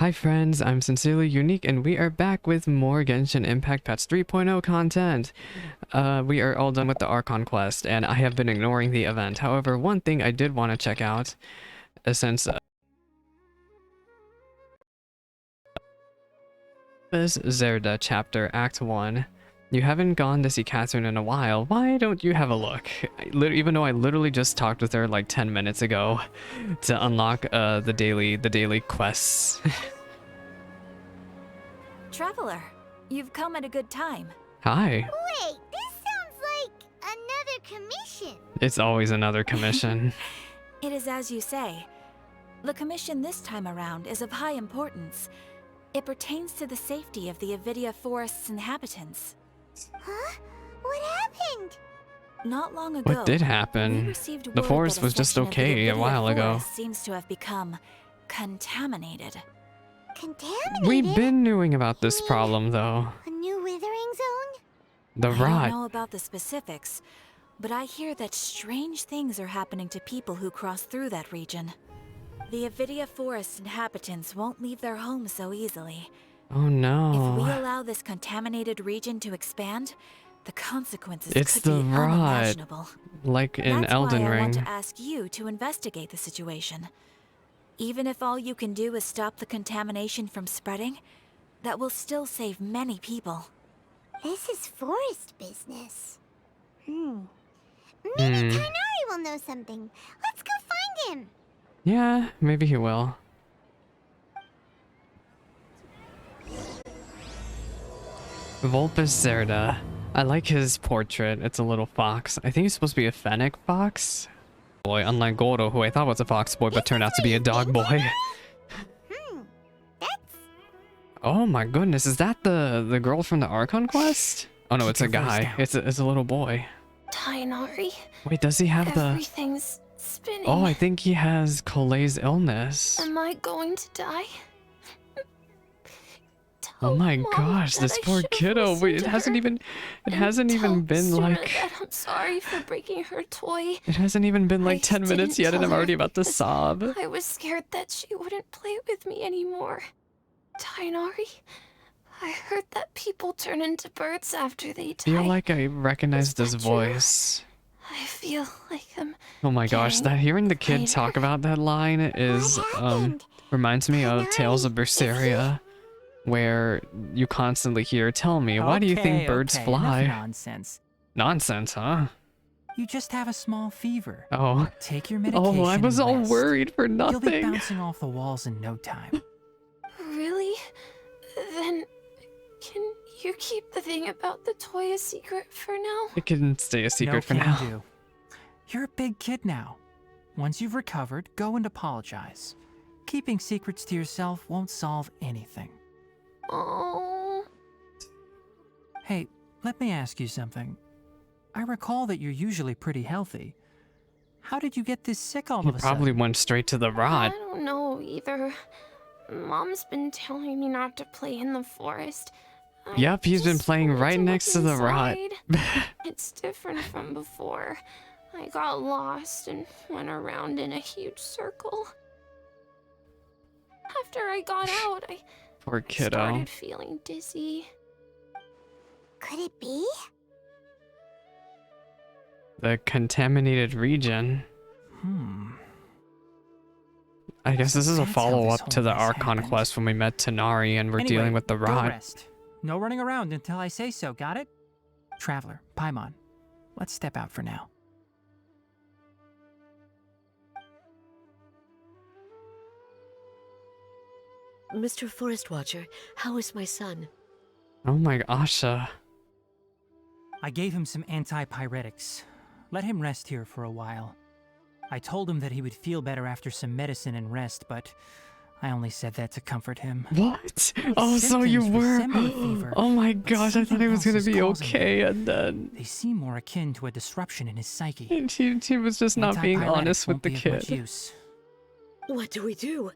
Hi friends, I'm Sincerely Unique and we are back with more Genshin Impact Patch 3.0 content. We are all done with the Archon quest and I have been ignoring the event. However, one thing I did want to check out, since this Zerda chapter Act 1. You haven't gone to see Catherine in a while. Why don't you have a look? Even though I literally just talked with her like 10 minutes ago to unlock the daily quests. Traveler, you've come at a good time. Hi. Wait, this sounds like another commission. It's always another commission. It is as you say. The commission this time around is of high importance. It pertains to the safety of the Avidia Forest's inhabitants. Huh? What happened? Not long ago, What did happen? we received The word forest that a was just section of the okay a Avidia while ago. Forest seems to have become contaminated. Contaminated? We've been knowing about this problem though. A new withering zone? The I don't rot. know about the specifics, but I hear that strange things are happening to people who cross through that region. The Avidia Forest inhabitants won't leave their homes so easily. Oh If we no. allow this contaminated region to expand, the consequences It's could the be rot. unimaginable. Like in That's Elden why I want Ring. to ask you to investigate the situation. Even if all you can do is stop the contamination from spreading, that will still save many people. This is forest business. Maybe Tighnari will know something. Let's go find him. Yeah, maybe he will. Vulpes Zerda. I like his portrait. It's a little fox. I think he's supposed to be a fennec fox. Boy, unlike Goro, who I thought was a fox boy, but turned out to be a dog boy. That's... Oh my goodness, is that the girl from the Archon quest? Oh no, it's a guy. It's a little boy. Tighnari, Wait, does he have the... everything's spinning. Oh, I think he has Cole's illness. Am I going to die? Oh my Mom gosh, that this I poor should've kiddo. listened Wait, it to hasn't her. even And tell been Zerda like... that I'm sorry for breaking her toy. It hasn't even been like I 10 minutes didn't yet and tell I'm already her about to because sob. I was scared that she wouldn't play with me anymore. Tighnari, I heard that people turn into birds after they die. Feel like I recognized Is this that true? voice. I feel like I'm Oh my gosh, getting that hearing the kid later. talk about that line is happened? reminds me of Tighnari, Tales of is he- Berseria, where you constantly hear, "Tell me, why do you think birds okay, fly?" enough nonsense. Nonsense, huh? You just have a small fever. Oh. Take your medication. Oh, I was and all rest. worried for You'll be nothing. bouncing off the walls in no time. Really? Then can you keep the thing about the toy a secret for now? It can stay a secret no for can now. do. You're a big kid now. Once you've recovered, go and apologize. Keeping secrets to yourself won't solve anything. Oh. Hey, let me ask you something. I recall that you're usually pretty healthy. How did you get this sick all He of a probably sudden? went straight to the I rod. don't know either. Mom's been telling me not to play in the forest. I Yep, he's been just playing wanted right to next look to the rod. inside. It's different from before. I got lost and went around in a huge circle. After I got out, I Poor kiddo. started feeling dizzy. Could it be? The contaminated region. I guess this is a That's how follow-up this to the whole mess Archon happened. quest when we met Tighnari and we're Anyway, dealing with the go rot. rest. No running around until I say so, got it? Traveler, Paimon, let's step out for now. Mr. Forest Watcher, how is my son? Oh my Asha. I gave him some antipyretics. Let him rest here for a while. I told him that he would feel better after some medicine and rest, but I only said that to comfort him. What? Oh, so you symptoms were. resemble fever, Oh my but gosh, I thought something he was else gonna is be causing it. okay, and then They seem more akin to a disruption in his psyche. and she was just not being Antipyretics honest with won't the be of much kid. use. What do we do?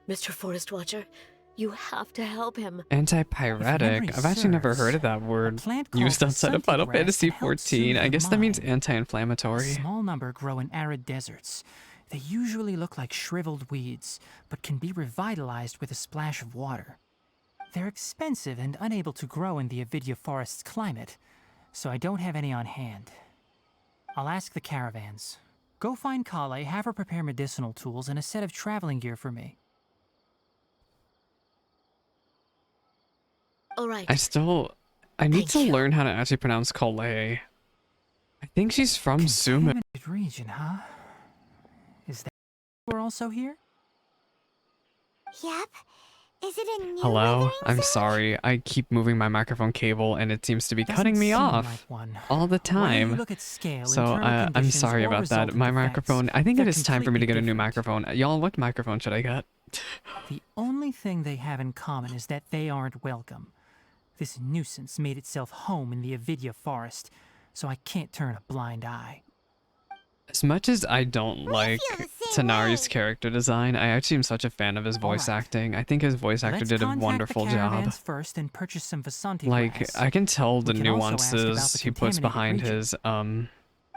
Mr. Forest Watcher, you have to help him. Antipyretic. I've actually never heard of that word plant called used outside of Final sunflower Fantasy helps XIV. soothe I the guess that means mind. A anti-inflammatory. small number grow in arid deserts. They usually look like shriveled weeds, but can be revitalized with a splash of water. They're expensive and unable to grow in the Avidia forest's climate, so I don't have any on hand. I'll ask the caravans. Go find Kale, have her prepare medicinal tools and a set of traveling gear for me. All right. I need Thank to you. learn how to actually pronounce Kale. I think she's from Zuma. Contaminated region, huh? Is that we're also here? Yep. Is it a new Hello? weathering I'm zone? sorry. I keep moving my microphone cable and it seems to be Doesn't cutting me seem off like one. all the Whether you time. look at scale, So internal I'm conditions, sorry or about that. resultant My effects, microphone. I think it they're is time for me to get a new completely microphone. Y'all, what microphone should I get? The only thing they have in common is that they aren't welcome. This nuisance made itself home in the Avidia forest, so I can't turn a blind eye. As much as I don't like feel the same Tighnari's way. character design, I actually am such a fan of his voice Alright. acting. I think his voice actor Let's did a contact wonderful the job. caravans first and purchase some Vasanti Like, grass. I can tell the We can also ask about nuances the he puts contaminated behind region. his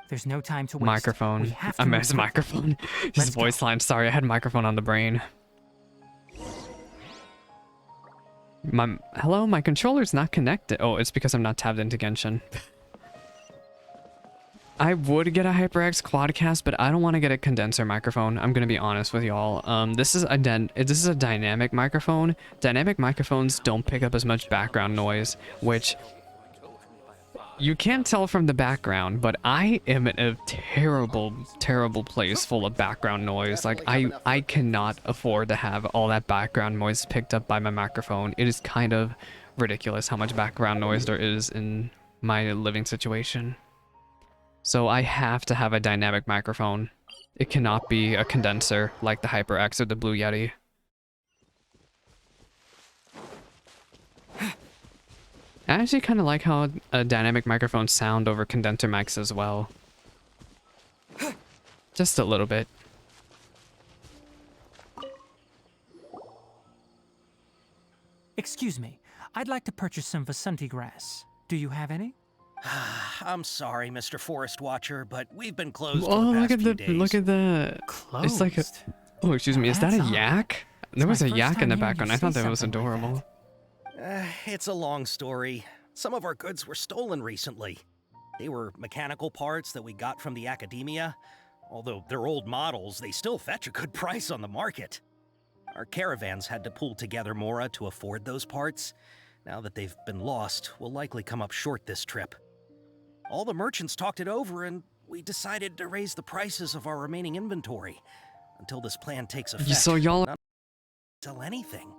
There's no time to waste. We microphone. have to I mean, move his quickly. microphone. His Let's voice go. line. Sorry, I had microphone on the brain. Hello, my controller's not connected. Oh, it's because I'm not tabbed into Genshin. I would get a HyperX Quadcast, but I don't want to get a condenser microphone. I'm gonna be honest with y'all. This is a dynamic microphone. Dynamic microphones don't pick up as much background noise, which you can't tell from the background, but I am in a terrible, terrible place full of background noise. Like, I cannot afford to have all that background noise picked up by my microphone. It is kind of ridiculous how much background noise there is in my living situation. So I have to have a dynamic microphone. It cannot be a condenser like the HyperX or the Blue Yeti. I actually kind of like how dynamic microphones sound over condenser mics as well. Just a little bit. Excuse me, I'd like to purchase some Vasanti grass. Do you have any? I'm sorry, Mr. Forest Watcher, but we've been closed Oh, for the look past at few the days. Closed. It's like a. Oh, excuse me. Is that a That's odd. yak? It's There was my a first yak in time the hearing background. you I thought say that was something like adorable. It's a long story. Some of our goods were stolen recently. They were mechanical parts that we got from the academia. Although they're old models, they still fetch a good price on the market. Our caravans had to pool together Mora to afford those parts. Now that they've been lost, we'll likely come up short this trip. All the merchants talked it over, and we decided to raise the prices of our remaining inventory until this plan takes effect. So y'all. Not sell anything.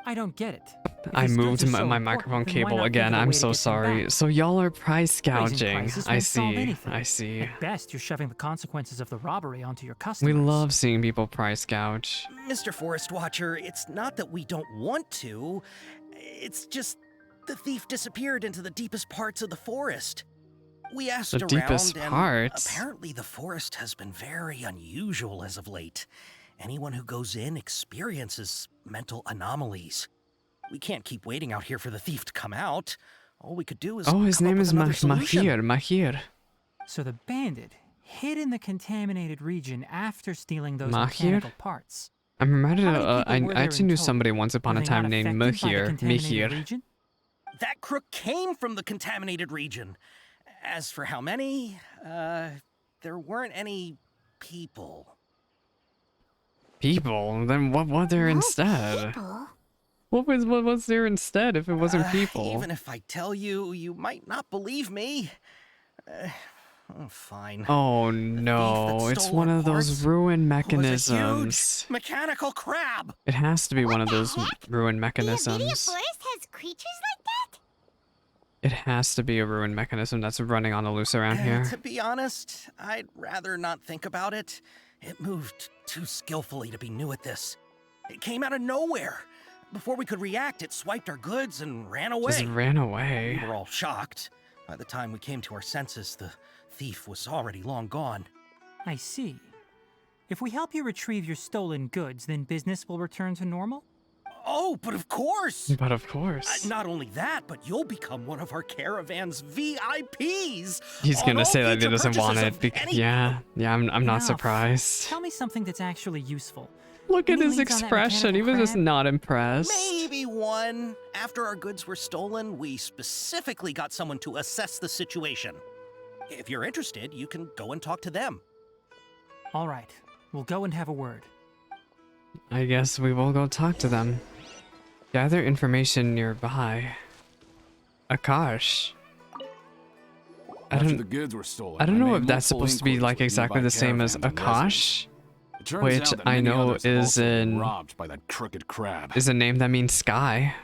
I don't get it. If I these moved goods are so my important, microphone then why cable not think again. of a I'm way to so get them sorry. back? So y'all are price Raising gouging. prices I won't solve see. anything. I see. At best, you're shoving the consequences of the robbery onto your We customers. love seeing people price gouge. Mr. Forest Watcher, it's not that we don't want to. It's just the thief disappeared into the deepest parts of the forest. We asked The around, deepest and parts? apparently the forest has been very unusual as of late. Anyone who goes in experiences mental anomalies. We can't keep waiting out here for the thief to come out. All we could do is Oh, his come up name with is another solution. Mahir. So the bandit hid in the contaminated region after stealing those Mahir? mechanical parts. I'm reminded How many of, people were I there actually in knew total? somebody once upon Were a they time not named affected by the Mahir. contaminated Mihir. region? That crook came from the contaminated region. As for how many, there weren't any people. People? Then what was there No instead? people? What was there instead if it wasn't people? Even if I tell you, you might not believe me. Fine. Oh thief no, that it's stole one our of those parts ruin was a huge mechanisms. mechanical crab. It has to be one of the those heck? ruin The Avidia mechanisms. forest has creatures like that? It has to be a ruin mechanism that's running on the loose around here. To be honest, I'd rather not think about it. It moved too skillfully to be new at this. It came out of nowhere. Before we could react, it swiped our goods and ran away. Just ran away. We were all shocked. By the time we came to our senses, the thief was already long gone. I see. If we help you retrieve your stolen goods, then business will return to normal? Oh, but of course! But of course. Not only that, but you'll become one of our caravan's VIPs! He's on gonna all say that he future doesn't want purchases it. of Because, any- yeah, I'm not Enough. surprised. Tell me something that's actually useful. Look at Any his leads on that expression. He was mechanical just crab? not impressed. Maybe one. After our goods were stolen, we specifically got someone to assess the situation. If you're interested, you can go and talk to them. All right, we'll go and have a word. I guess we will go talk to them. Gather information nearby. Akash. After the goods were stolen, I don't know made if that's multiple supposed to be inquiries like with exactly nearby the same as caravans and residents. Akash, It turns which out that I many know others have is also been in robbed by that crooked crab. is a name that means sky.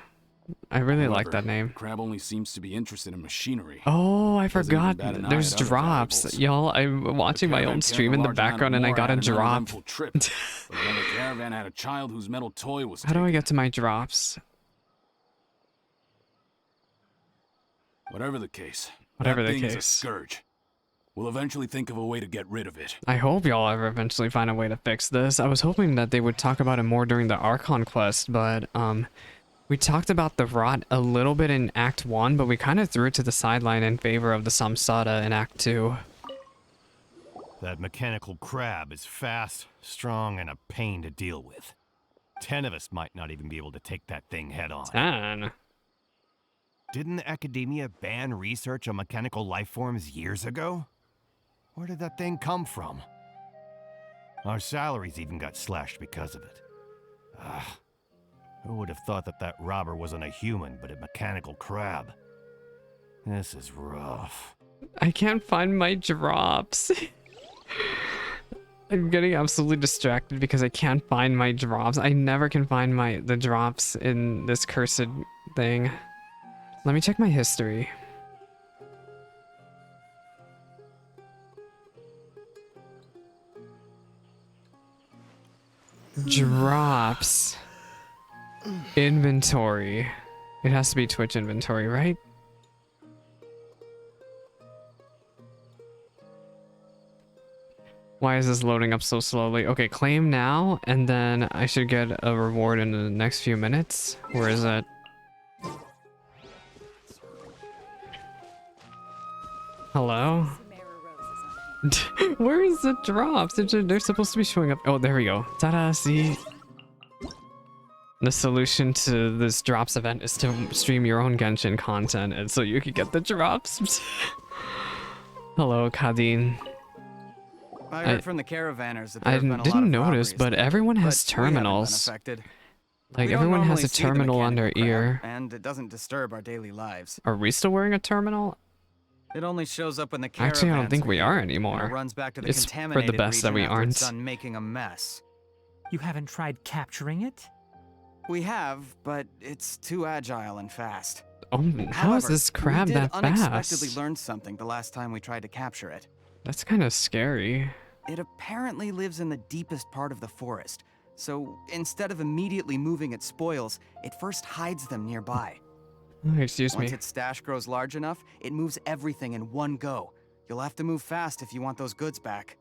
I really like However, that name. the crab only seems to be interested in machinery. Oh, I Doesn't even forgot. bat an eye There's at other drops. valuables. Y'all, I'm watching my caravan own carried stream in the large amount of background and I ore got a and had an drop. uneventful trip. But another caravan had a child whose metal toy was How do I taken. get to my drops? Whatever the case, Whatever that the thing's a case. scourge. We'll eventually think of a way to get rid of it. I hope y'all ever eventually find a way to fix this. I was hoping that they would talk about it more during the Archon quest, but we talked about the rot a little bit in Act 1, but we kind of threw it to the sideline in favor of the Samsara in Act 2. That mechanical crab is fast, strong, and a pain to deal with. 10 of us might not even be able to take that thing head on. 10. Didn't the academia ban research on mechanical life forms years ago? Where did that thing come from? Our salaries even got slashed because of it. Who would have thought that that robber wasn't a human, but a mechanical crab? This is rough. I can't find my drops. I'm getting absolutely distracted because I can't find my drops. I never can find the drops in this cursed thing. Let me check my history. Drops. Inventory. It has to be Twitch inventory, right? Why is this loading up so slowly? Okay, claim now, and then I should get a reward in the next few minutes. Where is it? Hello? Where is the drops? They're supposed to be showing up. Oh, there we go. Ta-da, see? The solution to this drops event is to stream your own Genshin content, and so you can get the drops. Hello, Kadeen. I heard from the caravanners that I there have been a lot didn't of notice, robberies but lately, everyone has but we haven't been terminals. affected. Like, We don't everyone has normally a see the terminal on their mechanical ear. crab, and it doesn't disturb our daily lives. Are we still wearing a terminal? It only shows up when the caravans Actually, I don't think we are here, anymore. and it runs back to the It's for the contaminated best that region we after it's aren't. done making a mess. You haven't tried capturing it? We have, but it's too agile and fast. Oh, how is However, this crab we did that unexpectedly fast? learn something the last time we tried to capture it. That's kind of scary. It apparently lives in the deepest part of the forest, so instead of immediately moving its spoils, it first hides them nearby. Oh, excuse me. Once its stash grows large enough, it moves everything in one go. You'll have to move fast if you want those goods back.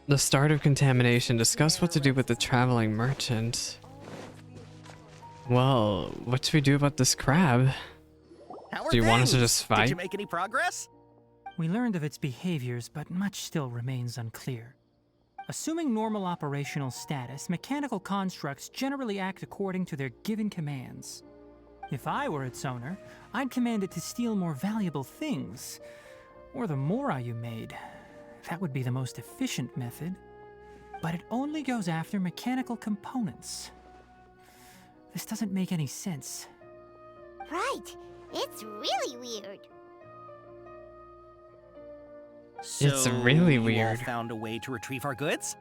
The start of contamination. Discuss what to do with the traveling merchant. Well, what should we do about this crab? How are Do you want us to things? just Did fight? you make any progress? We learned of its behaviors, but much still remains unclear. Assuming normal operational status, mechanical constructs generally act according to their given commands. If I were its owner, I'd command it to steal more valuable things, or the mora you made. That would be the most efficient method. But it only goes after mechanical components. This doesn't make any sense. Right. It's really weird. It's really You all weird. found a way to retrieve our goods?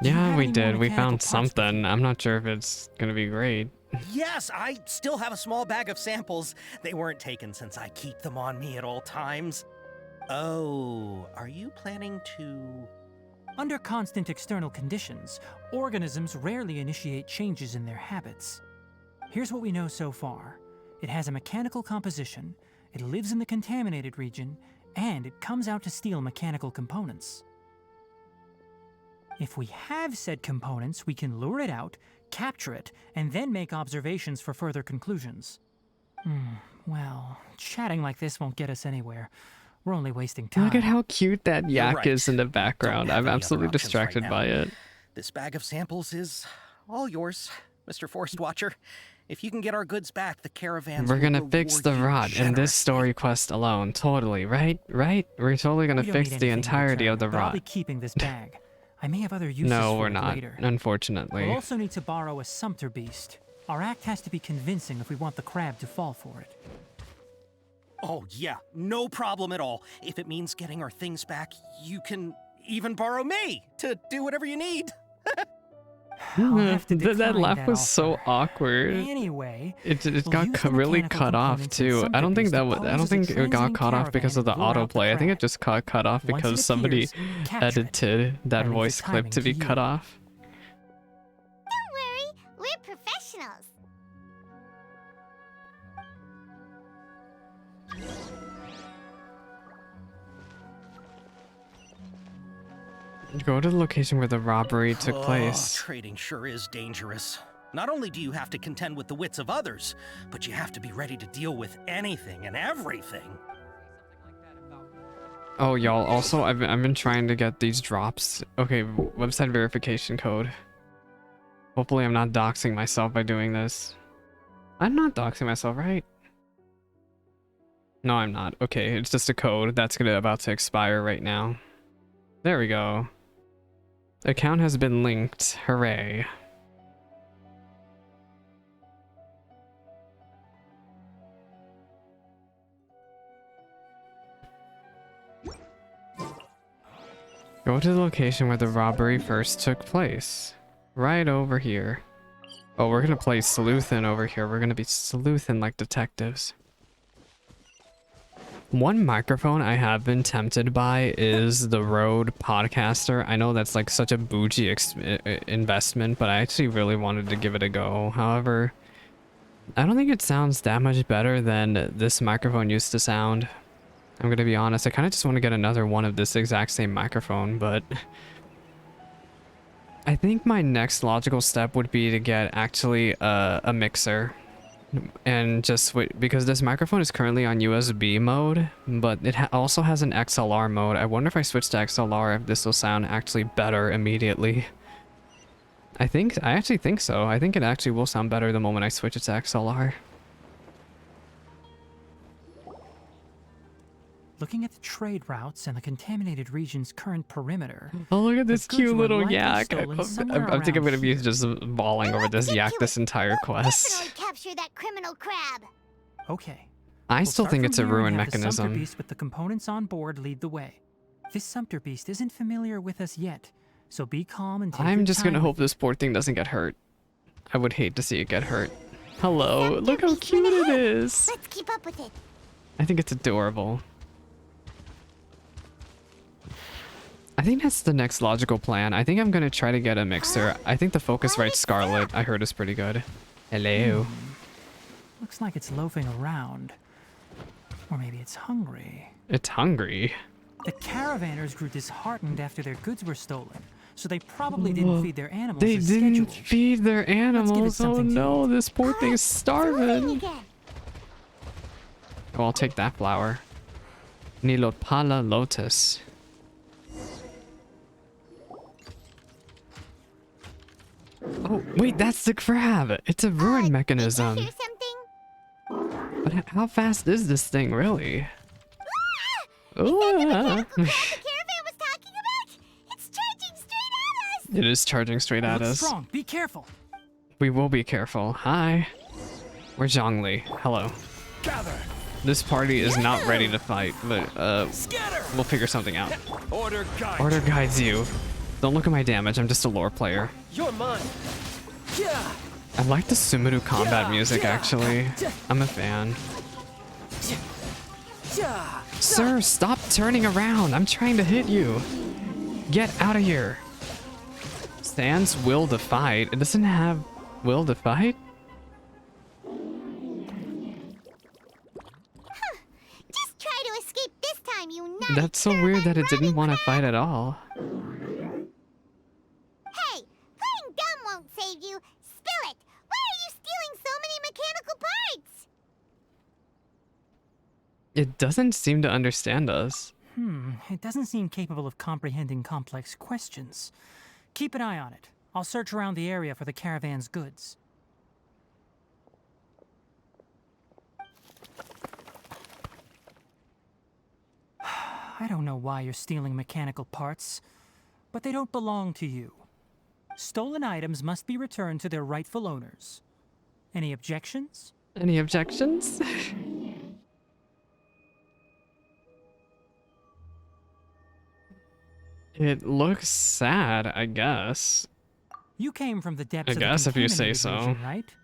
Do you Yeah, have we any more did. We mechanical found parts with something. I'm not sure if it's gonna be great. Yes, I still have a small bag of samples. They weren't taken since I keep them on me at all times. Oh, are you planning to... Under constant external conditions, organisms rarely initiate changes in their habits. Here's what we know so far. It has a mechanical composition, it lives in the contaminated region, and it comes out to steal mechanical components. If we have said components, we can lure it out, capture it, and then make observations for further conclusions. Well, chatting like this won't get us anywhere. We're only wasting time. Look at how cute that yak right. is in the background. Don't have I'm any absolutely other options right distracted now. by it. This bag of samples is all yours, Mr. Forest Watcher. If you can get our goods back, the caravans We're will gonna fix reward the you rot in this generously. story quest alone. Totally, right? Right? We're totally gonna We don't fix need the anything in entirety of the return, but I'll rot. be keeping this bag. I may have other uses No, for we're it not, later. unfortunately. We'll also need to borrow a sumpter beast. Our act has to be convincing if we want the crab to fall for it. Oh, yeah, no problem at all. If it means getting our things back, you can even borrow me to do whatever you need. I'll have to That decline laugh that was so offer. awkward. Anyway, It we'll got use the really mechanical cut off components and too. I sumpter don't think beast that to was. I pose don't as a think it got transiting cut off because of the caravan and lure out the autoplay. I think it crab. just got cut off Once it because somebody appears, capture it. edited that I leave the voice clip timing to be to cut you. off. Don't worry, we're professionals. Go to the location where the robbery took place. Trading sure is dangerous. Not only do you have to contend with the wits of others, but you have to be ready to deal with anything and everything. Oh, y'all. Also, I've been trying to get these drops. Okay, website verification code. Hopefully, I'm not doxing myself by doing this. I'm not doxing myself, right? No, I'm not. Okay, it's just a code that's about to expire right now. There we go. Account has been linked. Hooray. Go to the location where the robbery first took place. Right over here. Oh, we're gonna play sleuthin' over here. We're gonna be sleuthin' like detectives. One microphone I have been tempted by is the Rode Podcaster. I know that's like such a bougie investment, but I actually really wanted to give it a go. However, I don't think it sounds that much better than this microphone used to sound. I'm gonna be honest, I kind of just want to get another one of this exact same microphone, but I think my next logical step would be to get actually a mixer. And just because this microphone is currently on USB mode, but it also has an XLR mode. I wonder if I switch to XLR if this will sound actually better immediately. I actually think so. I think it actually will sound better the moment I switch it to XLR. Looking at the trade routes and the contaminated region's current perimeter. Oh, look at this the cute goods were little likely yak. stolen I somewhere think I'm around gonna be here. just bawling over this yak this entire quest. Definitely capture that criminal crab. Okay. I We'll still start think from it's a here and ruin have the Sumpter mechanism. beast with the components on board lead the way. This Sumpter beast isn't familiar with us yet, so be calm and take I'm your just gonna time hope with this poor thing doesn't get hurt. I would hate to see it get hurt. Hello, Sumpter look how beast cute went it ahead. is. Let's keep up with it. I think it's adorable. I think that's the next logical plan. I think I'm gonna try to get a mixer. I think the Focusrite Scarlet I heard is pretty good. Hello. Looks like it's loafing around. Or maybe it's hungry. It's hungry. The caravanners grew disheartened after their goods were stolen, so they probably didn't feed their animals They as didn't scheduled. feed their give it animals. Oh something to no, eat. this poor thing's Swimming starving. again. Oh, I'll take that flower. Nilotpala lotus. Oh, wait, that's the crab. It's a ruin Did you mechanism. hear something? But how fast is this thing, really? Is that the Ooh, mechanical crab the caravan was talking about? It's charging straight at us. It is charging straight at Looks us. strong. Be careful. We will be careful. Hi. We're Zhongli. Hello. Gather. This party is not ready to fight, but Scatter. we'll figure something out. Order guide. Order guides you. Don't look at my damage, I'm just a lore player. You're mine. Yeah. I like the Sumeru combat music, actually. I'm a fan. Yeah. Sir, stop turning around. I'm trying to hit you. Get out of here. Sans will to fight. It doesn't have will to fight? Just try to escape this time, you naughty That's so weird that it didn't want to fight at all. won't save you. Spill it! Why are you stealing so many mechanical parts? It doesn't seem to understand us. It doesn't seem capable of comprehending complex questions. Keep an eye on it. I'll search around the area for the caravan's goods. I don't know why you're stealing mechanical parts, but they don't belong to you. Stolen items must be returned to their rightful owners. Any objections? Any objections? It looks sad, I guess. You came from the depths I of guess the if you say contaminated so. region, right?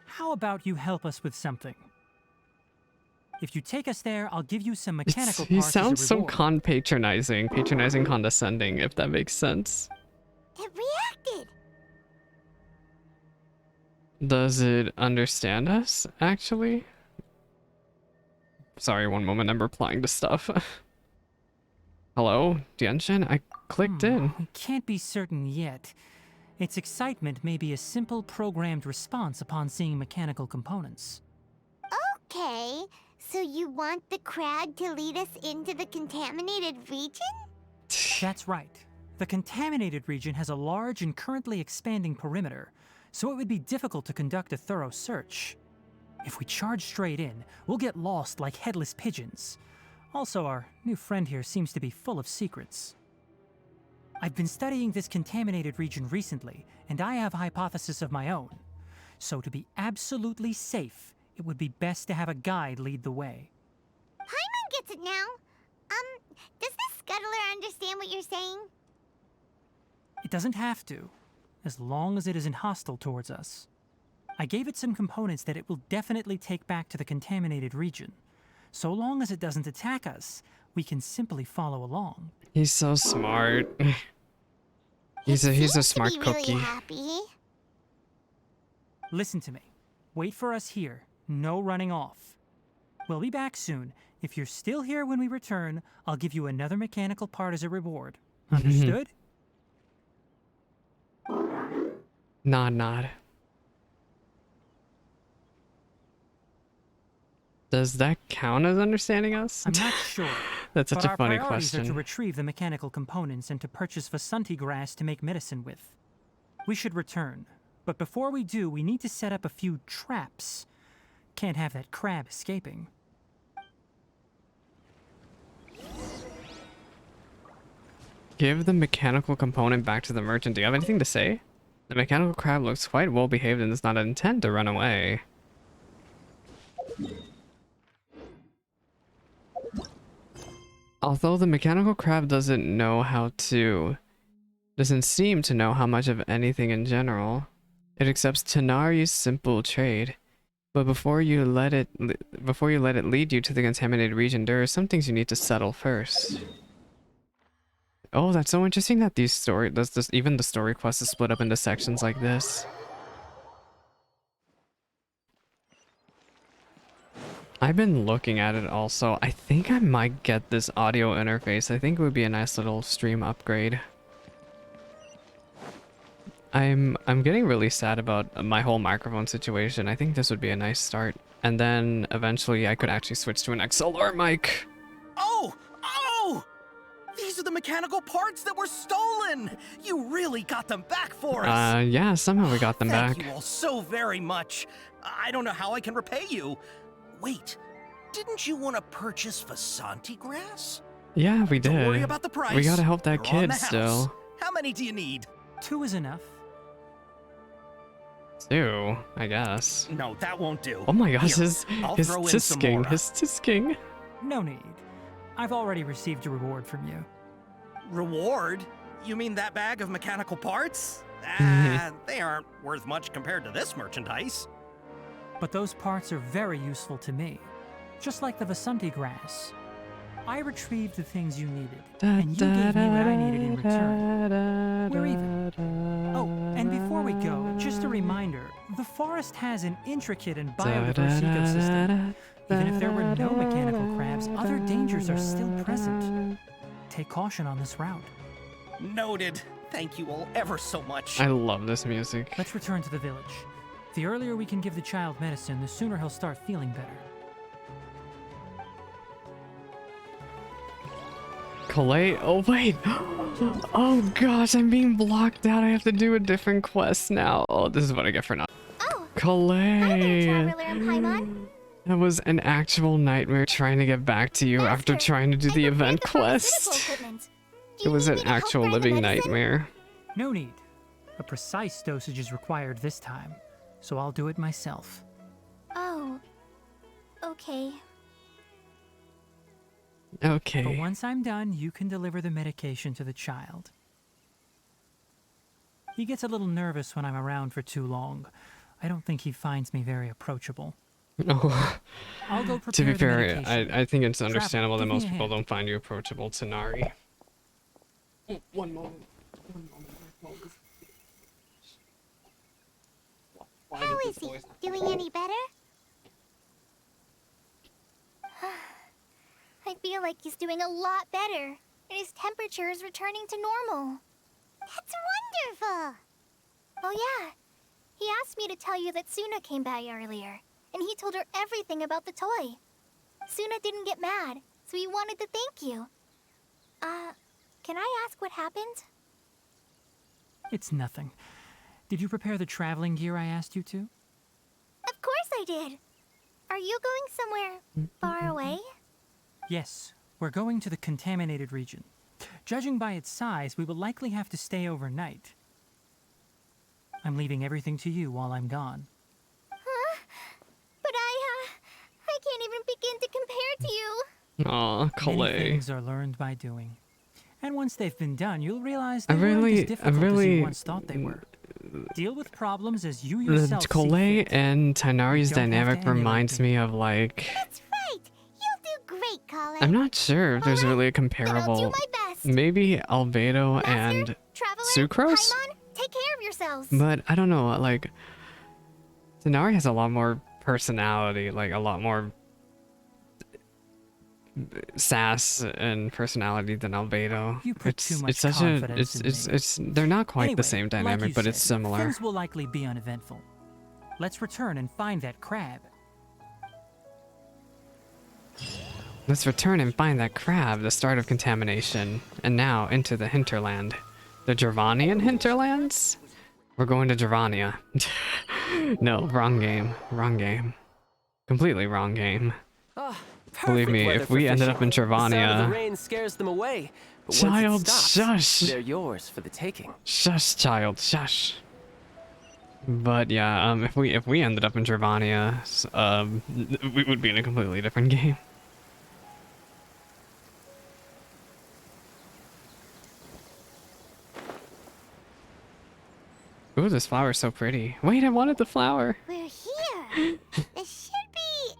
How about you help us with something? If you take us there, I'll give you some mechanical He parts sounds as a so reward. patronizing, condescending, if that makes sense. It reacted. Does it understand us, actually? Sorry, one moment, I'm replying to stuff. Hello, Genshin? I clicked in. We can't be certain yet. Its excitement may be a simple programmed response upon seeing mechanical components. Okay, so you want the crab to lead us into the contaminated region? That's right. The contaminated region has a large and currently expanding perimeter, so it would be difficult to conduct a thorough search. If we charge straight in, we'll get lost like headless pigeons. Also, our new friend here seems to be full of secrets. I've been studying this contaminated region recently, and I have a hypothesis of my own. So to be absolutely safe, it would be best to have a guide lead the way. Paimon gets it now. Does the scuttler understand what you're saying? It doesn't have to, as long as it isn't hostile towards us. I gave it some components that it will definitely take back to the contaminated region. So long as it doesn't attack us, we can simply follow along. He's so smart. he's a Seems smart to be cookie. Really happy. Listen to me. Wait for us here. No running off. We'll be back soon. If you're still here when we return, I'll give you another mechanical part as a reward. Understood? Nod. Does that count as understanding us? I'm not sure. That's such but a funny our priorities are to question. retrieve the mechanical components and to purchase Vasanti grass to make medicine with. We should return. But before we do, we need to set up a few traps. Can't have that crab escaping. Give the mechanical component back to the merchant. Do you have anything to say? The mechanical crab looks quite well behaved and does not intend to run away. Although the mechanical crab doesn't seem to know how much of anything in general. It accepts Tighnari's simple trade. But before you let it lead you to the contaminated region, there are some things you need to settle first. Oh, that's so interesting that even the story quest is split up into sections like this. I've been looking at it also. I think I might get this audio interface. I think it would be a nice little stream upgrade. I'm getting really sad about my whole microphone situation. I think this would be a nice start. And then eventually I could actually switch to an XLR mic. Oh! These are the mechanical parts that were stolen! You really got them back for us! Yeah, somehow we got them back. Thank you all so very much. I don't know how I can repay you. Wait, didn't you want to purchase Vasanti grass? Yeah, we did. Don't worry about the price. We gotta help that They're on kid the house. still. How many do you need? 2 is enough. 2, I guess. No, that won't do. Oh my gosh, Here, his I'll throw in some more. tisking. No need. I've already received a reward from you. Reward? You mean that bag of mechanical parts? They aren't worth much compared to this merchandise. But those parts are very useful to me. Just like the Vasanti grass. I retrieved the things you needed, and you gave me what I needed in return. We're even. Oh, and before we go, just a reminder, the forest has an intricate and biodiverse ecosystem. Even if there were no mechanical crabs, other dangers are still present. Take caution on this route. Noted. Thank you all ever so much. I love this music. Let's return to the village. The earlier we can give the child medicine, the sooner he'll start feeling better. Calais? Oh, wait. Oh, gosh, I'm being blocked out. I have to do a different quest now. Oh, this is what I get for not. Oh, Calais. hi there, Traveler and Paimon. That was an actual nightmare trying to get back to you after Master, trying to do I the prepared event the pharmaceutical quest. equipment. Do It you was need an me to help actual grind the living medicine? nightmare. No need. A precise dosage is required this time, so I'll do it myself. Oh, okay. But Okay. once I'm done, you can deliver the medication to the child. He gets a little nervous when I'm around for too long. I don't think he finds me very approachable. Oh. I'll go To prepare be the fair, medication. I think it's Traveler, understandable that give me most a people hand. don't find you approachable, Tighnari. One moment. How is he? Doing any better? I feel like he's doing a lot better, and his temperature is returning to normal. That's wonderful! Oh yeah, he asked me to tell you that Suna came by earlier, and he told her everything about the toy. Suna didn't get mad, so he wanted to thank you. Can I ask what happened? It's nothing. Did you prepare the traveling gear I asked you to? Of course I did! Are you going somewhere far away? Yes, we're going to the contaminated region. Judging by its size, we will likely have to stay overnight. I'm leaving everything to you while I'm gone. Huh? But I can't even begin to compare to you. Aw, Many Calais. things are learned by doing. And once they've been done, you'll realize I they weren't really- as I difficult as really- you once thought they were. Deal with problems as you yourself see Calais fit. and Tighnari's You don't have to dynamic emulate reminds them. me of like... That's right! You'll do great, Colin. I'm not sure if there's Alright, really a then I'll do comparable... my best. Maybe Albedo Master, and Traveler, Sucrose? Paimon, take care of yourselves. But I don't know, like... Tighnari has a lot more personality, like a lot more sass and personality than Albedo. You put too much it's such a confidence in me. it's they're not quite Anyway, the same like dynamic, you but it's said, similar. Things will likely be uneventful. Let's return and find that crab. Let's return and find that crab, the start of contamination, and now into the Hinterland. The Gervanian Hinterlands? We're going to Gervania. No, wrong game. Wrong game. Completely wrong game. Ah, Believe perfect me, weather if for we ended up in fishing. The sound of Gervania... the rain scares them away. But Child, once it stops, shush! they're yours for the taking. Shush, child, shush. But yeah, if we ended up in Gervania, we would be in a completely different game. Ooh, this flower's so pretty. Wait, I wanted the flower. We're here. This should be...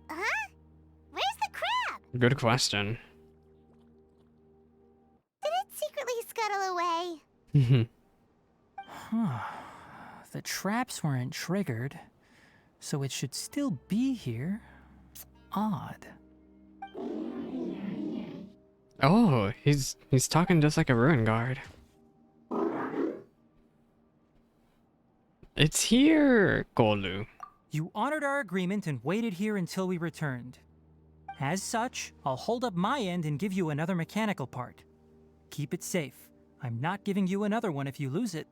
Huh? Where's the crab? Good question. Did it secretly scuttle away? Huh. The traps weren't triggered, so it should still be here. Odd. Oh, he's talking just like a ruin guard. It's here, Golu. You honored our agreement and waited here until we returned. As such, I'll hold up my end and give you another mechanical part. Keep it safe. I'm not giving you another one if you lose it.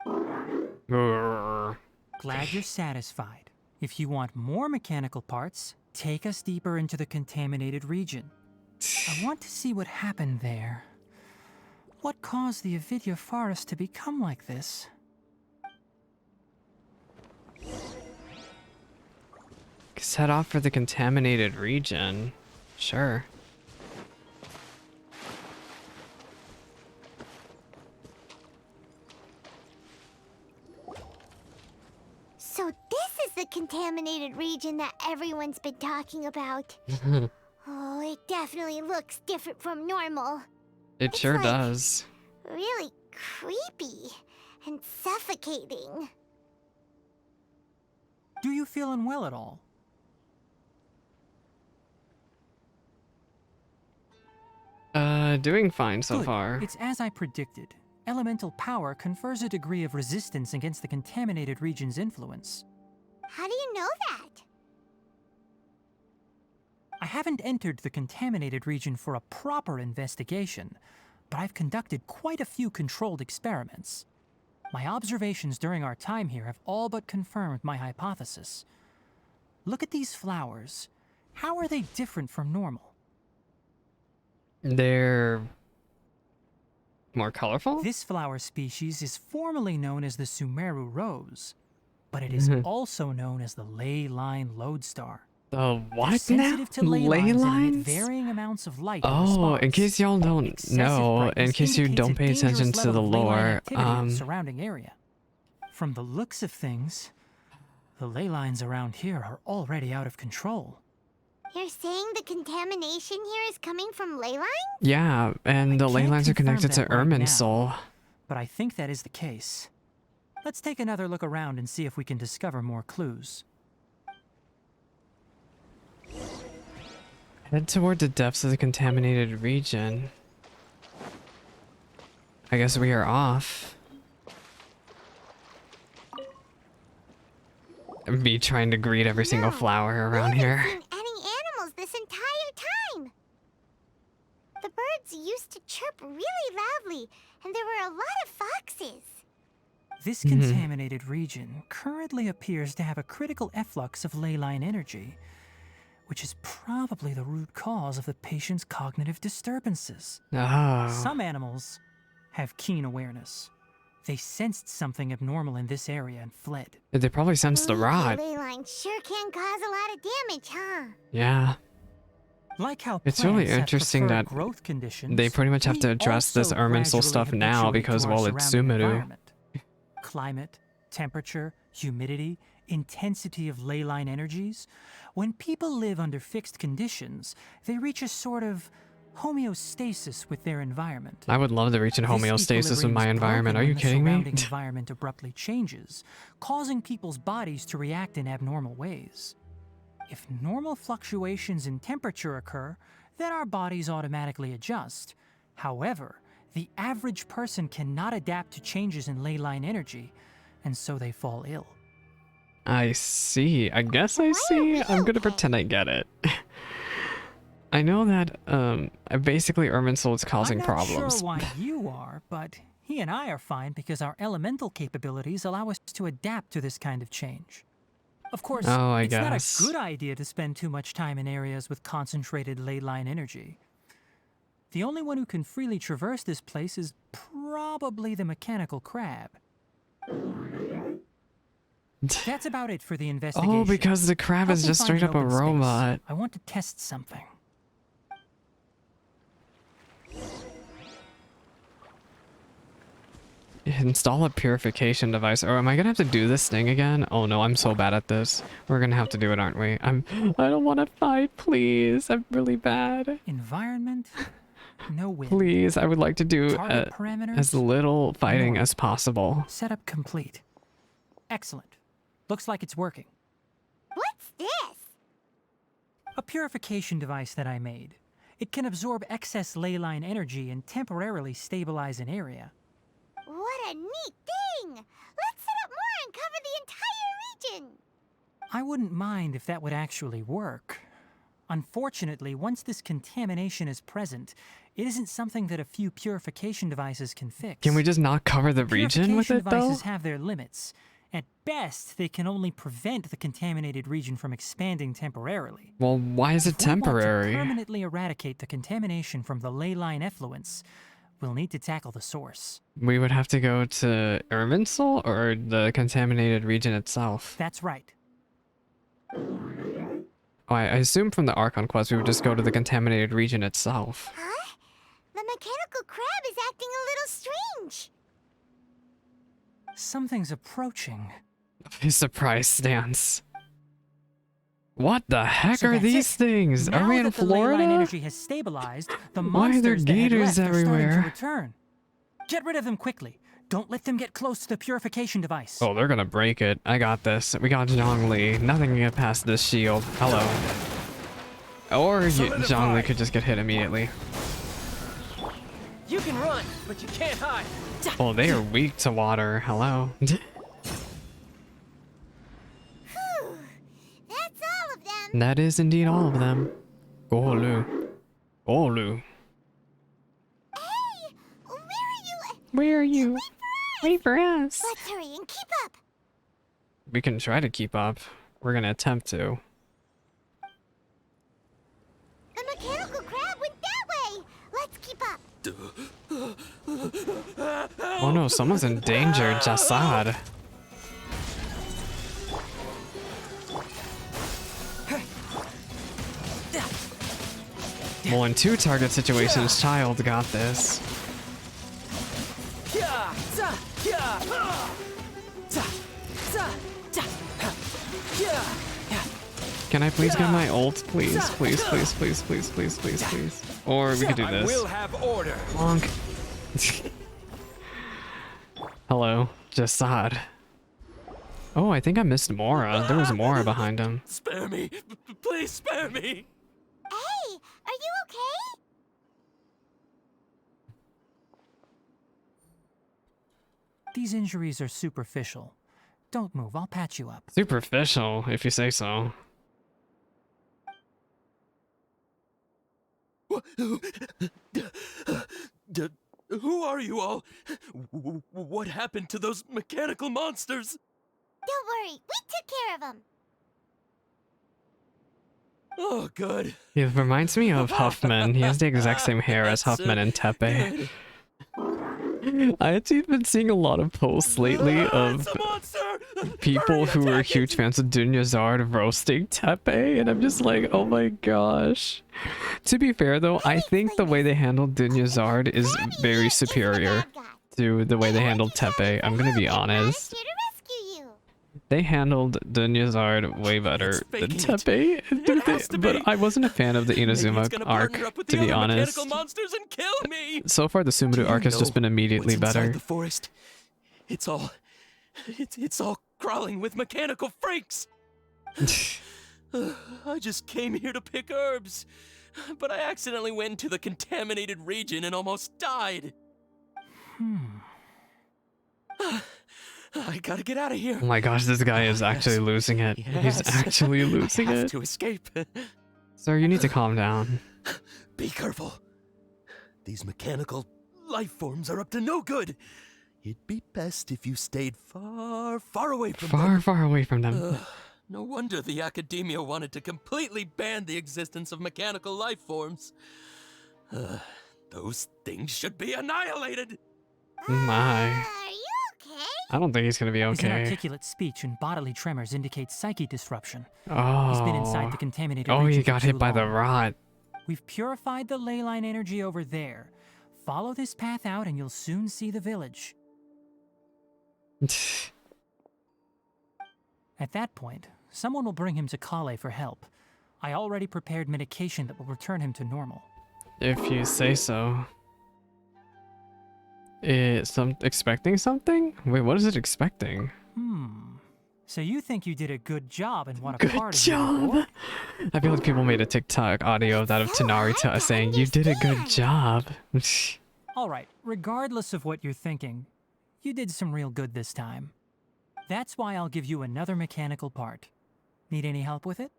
Grrr. Glad you're satisfied. If you want more mechanical parts, take us deeper into the contaminated region. I want to see what happened there. What caused the Avidya forest to become like this? Let's head off for the contaminated region. Sure. So this is the contaminated region that everyone's been talking about. Oh, it definitely looks different from normal. It It's sure like- does. Really creepy and suffocating. Do you feel unwell at all? Doing fine so Good. far. It's as I predicted. elemental power confers a degree of resistance against the contaminated region's influence. How do you know that? I haven't entered the contaminated region for a proper investigation, but I've conducted quite a few controlled experiments. My observations during our time here have all but confirmed my hypothesis. Look at these flowers. How are they different from normal? They're more colorful? This flower species is formally known as the Sumeru rose, but it is also known as the ley line lodestar. The what now? Sensitive to ley lines and emit varying amounts of light. Oh, in case y'all don't know, in case you don't pay attention to the lore, surrounding area. From the looks of things, the ley lines around here are already out of control. You're saying the contamination here is coming from ley lines? yeah, and the ley lines are connected to Irminsul. But I think that is the case. Let's take another look around and see if we can discover more clues. Head toward the depths of the contaminated region. I guess we are off. Me trying to greet every single flower around here. Seen any animals this entire time? The birds used to chirp really loudly, and there were a lot of foxes. This contaminated region currently appears to have a critical efflux of ley line energy, which is probably the root cause of the patient's cognitive disturbances. Oh. Some animals have keen awareness. They sensed something abnormal in this area and fled. They probably sensed the rot. Ley lines sure can cause a lot of damage, huh? Yeah. Like how It's really plants have interesting preferred that growth conditions, they pretty much have to we address this also Irminsul gradually stuff now habituate because, to our well, it's surrounding Sumeru. environment. Climate, temperature, humidity, intensity of ley line energies. When people live under fixed conditions, they reach a sort of homeostasis with their environment. I would love to reach an This homeostasis with equilibrium my is environment. Are broken you when kidding the me? surrounding environment abruptly changes, causing people's bodies to react in abnormal ways. If normal fluctuations in temperature occur, then our bodies automatically adjust. However, the average person cannot adapt to changes in ley line energy, and so they fall ill. I see. I guess I see. I'm gonna pretend I get it. I know that, basically Irminsul is causing I'm not problems. sure why you are, but he and I are fine because our elemental capabilities allow us to adapt to this kind of change. Of course, Oh, I it's guess. not a good idea to spend too much time in areas with concentrated ley line energy. The only one who can freely traverse this place is probably the mechanical crab. That's about it for the investigation. Oh, because the crab Help is me just find straight an up a open space. robot. I want to test something. Install a purification device. Or am I gonna have to do this thing again? Oh no, I'm so bad at this. We're gonna have to do it, aren't we? I don't want to fight, please. I'm really bad. Environment, no wind. Please, I would like to do Target parameters, as little fighting normal. as possible. Setup complete. Excellent. Looks like it's working. What's this? A purification device that I made. It can absorb excess ley line energy and temporarily stabilize an area. What a neat thing! Let's set up more and cover the entire region! I wouldn't mind if that would actually work. Unfortunately, once this contamination is present, it isn't something that a few purification devices can fix. Can we just not cover the region with Purification it though? devices have their limits. At best, they can only prevent the contaminated region from expanding temporarily. Well, why is it If we want to temporary? permanently eradicate the contamination from the ley line effluents, we'll need to tackle the source. We would have to go to Irminsul or the contaminated region itself. That's right. Oh, I assume from the Archon quest we would just go to the contaminated region itself. Huh? The mechanical crab is acting a little strange. Something's approaching. His surprise stance. What the heck So are that's these it. things? Now Are we in that the ley line Florida? energy has stabilized, the Why are there monsters that had gators left are starting everywhere? to return. Get rid of them quickly. Don't let them get close to the purification device. Oh, they're gonna break it. I got this. We got Zhongli. Nothing can get past this shield. Hello. Or Zhongli could just get hit immediately. You can run, but you can't hide. Oh, they are weak to water. Hello. Whew. That's all of them. That is indeed all of them. Golu. Golu. Hey, where are you? Where are you? Wait for us. Let's hurry and keep up. We can try to keep up. We're gonna attempt to. The mechanical crab went that way. Let's keep up. Oh no, someone's in danger. Jassad. Well, in 2 target situations, Child got this. Can I please get my ult? Please, please, please, please, please, please, please, please. Or we could do this. I will have order. Bonk. Hello, Jassad. Oh, I think I missed Mora. There was Mora behind him. Spare me. Please spare me. Hey, are you okay? These injuries are superficial. Don't move, I'll patch you up. Superficial, if you say so. Who are you all? What happened to those mechanical monsters? Don't worry, we took care of them. Oh, good. He reminds me of Huffman. He has the exact same hair as Huffman and Tepe. I've been seeing a lot of posts lately of people who are huge fans of Dunyazard roasting Tepe, and I'm just like, oh my gosh. To be fair though, I think the way they handled Dunyazard is very superior to the way they handled Tepe. I'm gonna be honest. They handled Dunyazard way better than Tepe, but I wasn't a fan of the Inazuma arc, to be honest. So far, the Sumuru arc has just been immediately better. The forest. It's all crawling with mechanical freaks. I just came here to pick herbs, but I accidentally went into the contaminated region and almost died. I gotta get out of here. Oh my gosh, this guy is actually losing it. He's actually losing I have it. to escape. Sir, you need to calm down. Be careful. These mechanical life forms are up to no good. It'd be best if you stayed far, far away from them. Far away from them. No wonder the academia wanted to completely ban the existence of mechanical life forms. Those things should be annihilated. My. Are you okay? I don't think he's gonna be His okay. inarticulate speech and bodily tremors indicate psyche disruption. Oh. He's been inside the contaminated Oh, region he got for hit too by the long. rot. We've purified the ley line energy over there. Follow this path out and you'll soon see the village. At that point, someone will bring him to Kale for help. I already prepared medication that will return him to normal. If you say so. Expecting something? Wait, what is it expecting? So you think you did a good job and want a Good part of your job! reward? I feel like people made a TikTok audio of that of Tighnari to us saying, you did a good job. Alright, regardless of what you're thinking, you did some real good this time. That's why I'll give you another mechanical part. Need any help with it?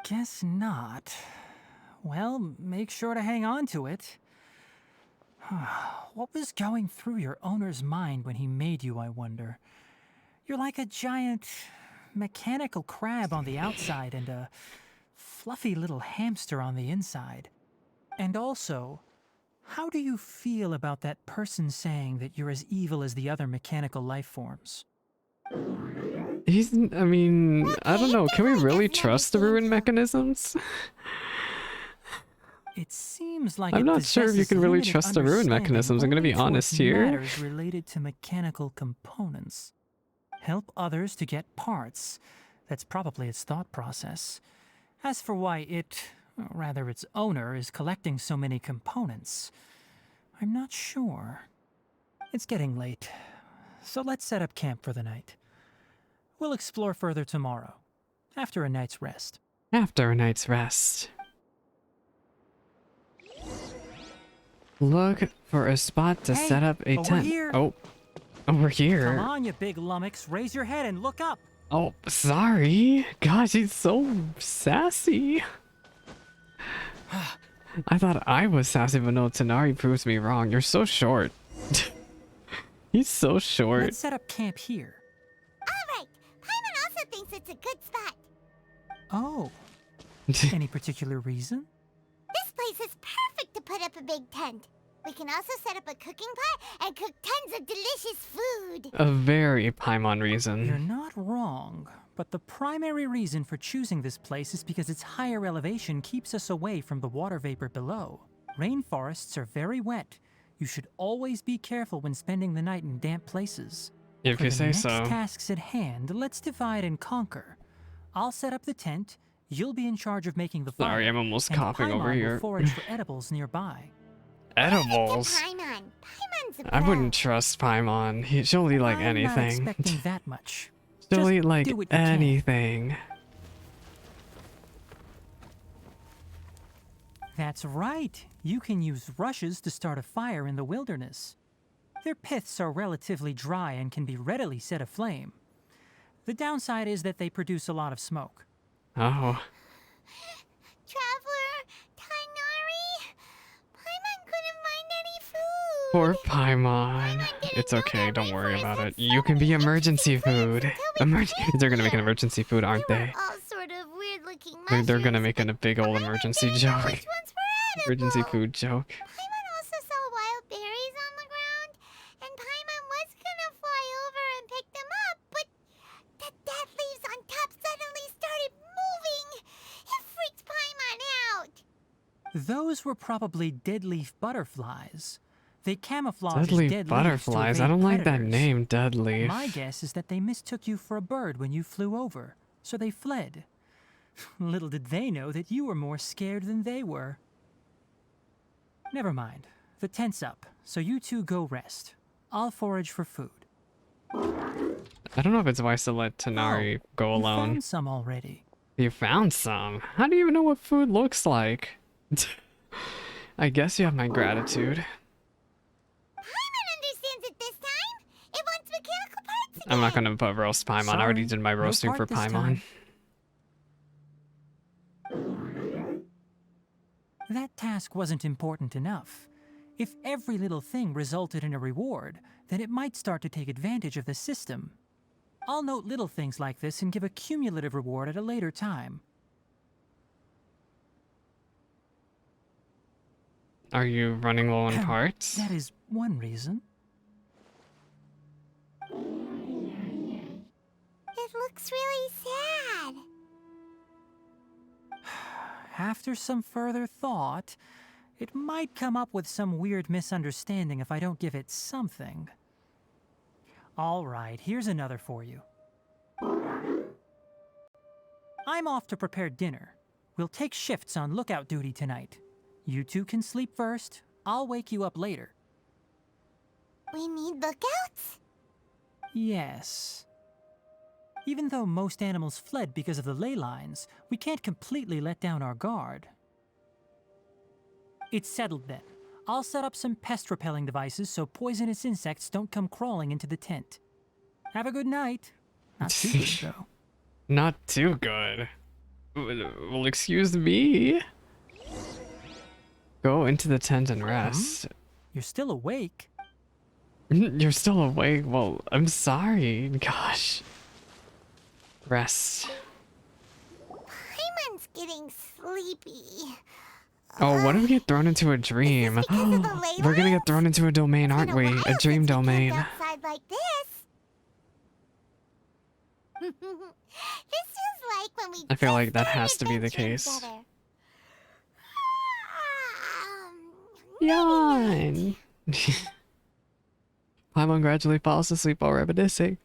Guess not. Well, make sure to hang on to it. What was going through your owner's mind when he made you, I wonder? You're like a giant mechanical crab on the outside and a fluffy little hamster on the inside. And also, how do you feel about that person saying that you're as evil as the other mechanical life forms? I mean, I don't know. Can we really trust the ruined mechanisms? It seems like I'm not sure if you can really trust the ruined mechanisms. I'm gonna be honest here. Matters related to mechanical components. Help others to get parts. That's probably its thought process. As for why it, or rather its owner, is collecting so many components, I'm not sure. It's getting late, so let's set up camp for the night. We'll explore further tomorrow, after a night's rest. After a night's rest. Look for a spot to Hey, set up a over tent. here. Oh, over here. Come on, you big lummox. Raise your head and look up. Oh, sorry. Gosh, he's so sassy. I thought I was sassy, but no, Tighnari proves me wrong. You're so short. He's so short. Let's set up camp here. Alright, Paimon also thinks it's a good spot. Oh. Any particular reason? This place is perfect to put up a big tent. We can also set up a cooking pot and cook tons of delicious food. A very Paimon You're reason. not wrong, but the primary reason for choosing this place is because its higher elevation keeps us away from the water vapor below. Rainforests are very wet. You should always be careful when spending the night in damp places. If you say so. For the next tasks at hand, let's divide and conquer. I'll set up the tent, you'll be in charge of making the fire. Sorry, I'm almost and coughing over Paimon here. will forage for edibles nearby. Edibles? Paimon. Paimon's a I pro. wouldn't trust Paimon. She'll eat like I'm not anything. expecting that much. She'll Just eat like do what you can. anything. That's right. You can use rushes to start a fire in the wilderness. Their piths are relatively dry and can be readily set aflame. The downside is that they produce a lot of smoke. Oh. Traveler, Tighnari, Paimon couldn't find any food. Poor Paimon. It's okay, don't worry about it. You can be emergency food. They're gonna make an emergency food, aren't they? All sort of weird-looking They're gonna mushrooms, make a big old emergency didn't know joke. which ones were Emergency edible. food joke. Paimon also saw wild berries on the ground, and Paimon was gonna fly over and pick them up, but the dead leaves on top suddenly started moving. It freaked Paimon out. Those were probably deadleaf butterflies. They camouflage as Deadleaf dead leaves to butterflies. I evade don't like that predators. name, Deadleaf. My guess is that they mistook you for a bird when you flew over, so they fled. Little did they know that you were more scared than they were. Never mind. The tent's up, so you two go rest. I'll forage for food. I don't know if it's wise to let Tighnari go You alone. found some already. You found some? How do you even know what food looks like? I guess you have my gratitude. Paimon understands it this time. It wants mechanical parts again. I'm not gonna put roast Paimon. I already Sorry, did my no roasting part for this Paimon. time. That task wasn't important enough. If every little thing resulted in a reward, then it might start to take advantage of the system. I'll note little things like this and give a cumulative reward at a later time. Are you running low on parts? That is one reason. It looks really sad. After some further thought, it might come up with some weird misunderstanding if I don't give it something. All right, here's another for you. I'm off to prepare dinner. We'll take shifts on lookout duty tonight. You two can sleep first. I'll wake you up later. We need lookouts? Yes. Even though most animals fled because of the ley lines, we can't completely let down our guard. It's settled then. I'll set up some pest-repelling devices so poisonous insects don't come crawling into the tent. Have a good night. Not too good, though. Not too good. Well, excuse me. Go into the tent and rest. You're still awake. You're still awake? Well, I'm sorry. Gosh. Rest. Paimon's getting sleepy. Oh, what if we get thrown into a dream? because of the ley We're gonna get lines? thrown into a domain, It's aren't been we? while A since dream we camped domain. outside like this. This is like when we I feel just like that started has to be the adventuring case. together. Yawn. Paimon gradually falls asleep while reminiscing.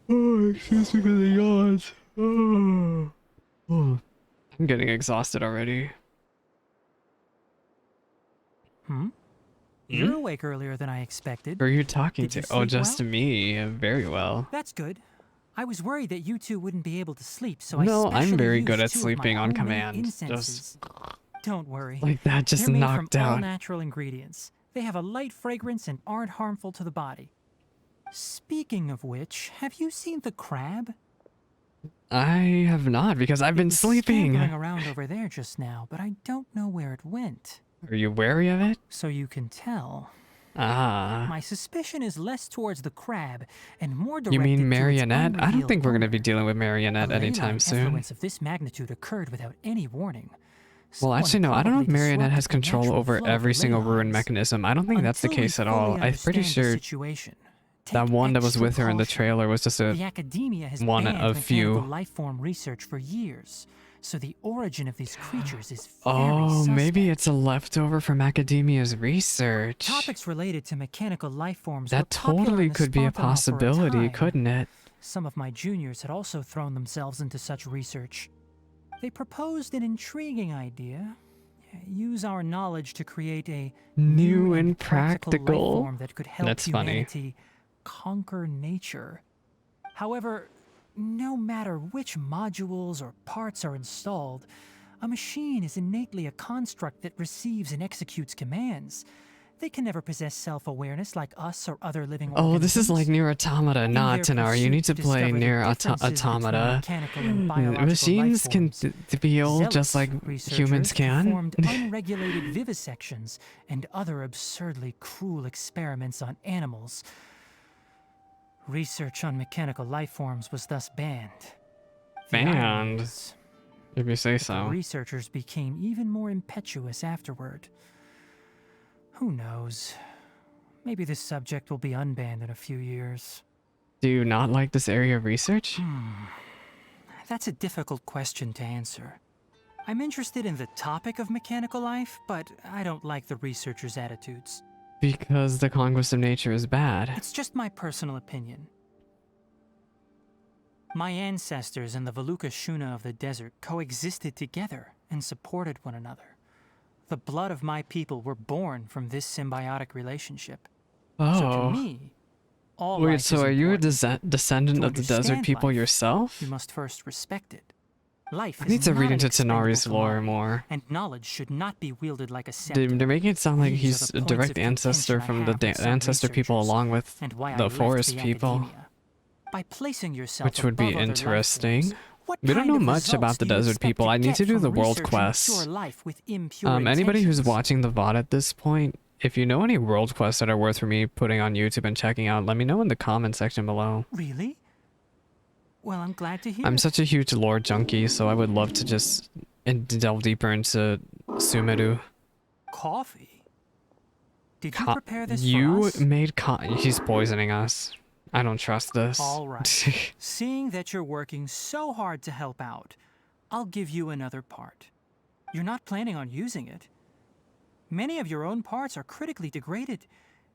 Oh, excuse me for the yawns. Oh. Oh. I'm getting exhausted already. You're awake earlier than I expected. Who are you talking Did you to? Oh, sleep just well? me. Very well. That's good. I was worried that you two wouldn't be able to sleep, so I No, I'm specially very used good at 2 of my sleeping on homemade command. incenses. Don't worry. Like that just They're made knocked from all out. natural ingredients. They have a light fragrance and aren't harmful to the body. Speaking of which, have you seen the crab? I have not because I've been sleeping. Scampering around over there just now, but I don't know where it went. Are you wary of it? So you can tell. Ah. My suspicion is less towards the crab and more directed You mean to its Marionette? I don't unrevealed think we're going to owner. be dealing with Marionette A ley anytime line soon. effluence of this magnitude occurred without any warning. Well, Someone actually, no. I don't know if probably Marionette has disrupted the control natural over flow of every the ley single ruin lines. mechanism. I don't think that's the Until we case at fully all. I'm pretty understand the sure situation, that take one that was extra with her in the caution. trailer was just a The academia has one banned of mechanical few. life form research for years, so the origin of these creatures is very Oh, maybe suspect. it's a leftover from academia's research. Topics related to mechanical life forms That were popular totally in the could be a Spartanal for possibility, time. couldn't it? Some of my juniors had also thrown themselves into such research. They proposed an intriguing idea. Use our knowledge to create a New and life practical. form that could help That's funny. humanity conquer nature. However, no matter which modules or parts are installed, a machine is innately a construct that receives and executes commands. They can never possess self-awareness like us or other living Oh, this is like organisms. Nier Automata, In not their Tighnari. You pursuit need to play discover the Nier differences between Automata. mechanical and biological Machines life can forms, feel just zealous like researchers humans can. performed unregulated vivisections and other absurdly cruel experiments on animals. Research on mechanical life forms was thus banned. The irony Banned? is If you say that the so. researchers became even more impetuous afterward. Who knows? Maybe this subject will be unbanned in a few years. Do you not like this area of research? That's a difficult question to answer. I'm interested in the topic of mechanical life, but I don't like the researchers' attitudes. Because the conquest of nature is bad. It's just my personal opinion. My ancestors and the Valuka Shuna of the desert coexisted together and supported one another. The blood of my people were born from this symbiotic relationship. So Oh. to me, all Wait, life so is are you a important. descendant To of the desert understand people life, yourself? You must first respect it. Life I is need to not read an into expendable Tighnari's lore commodity, more. and knowledge should not be wielded like a scepter. They're making it sound like These he's are the a points direct of ancestor contention I from the have with some ancestor people researchers, along with and why I the left forest the people. academia. By placing yourself Which would be above other life interesting. forms, what We don't kind know of much about results the do you desert expect people. to I need get to do from the world researching quests. pure life with impure Anybody who's intentions? watching the VOD at this point, if you know any world quests that are worth for me putting on YouTube and checking out, let me know in the comment section below. Really? Well, I'm glad to hear I'm it. such a huge lore junkie, so I would love to just delve deeper into Sumeru. Coffee? Did you prepare this You for us? made he's poisoning us. I don't trust this. All right. Seeing that you're working so hard to help out, I'll give you another part. You're not planning on using it. Many of your own parts are critically degraded,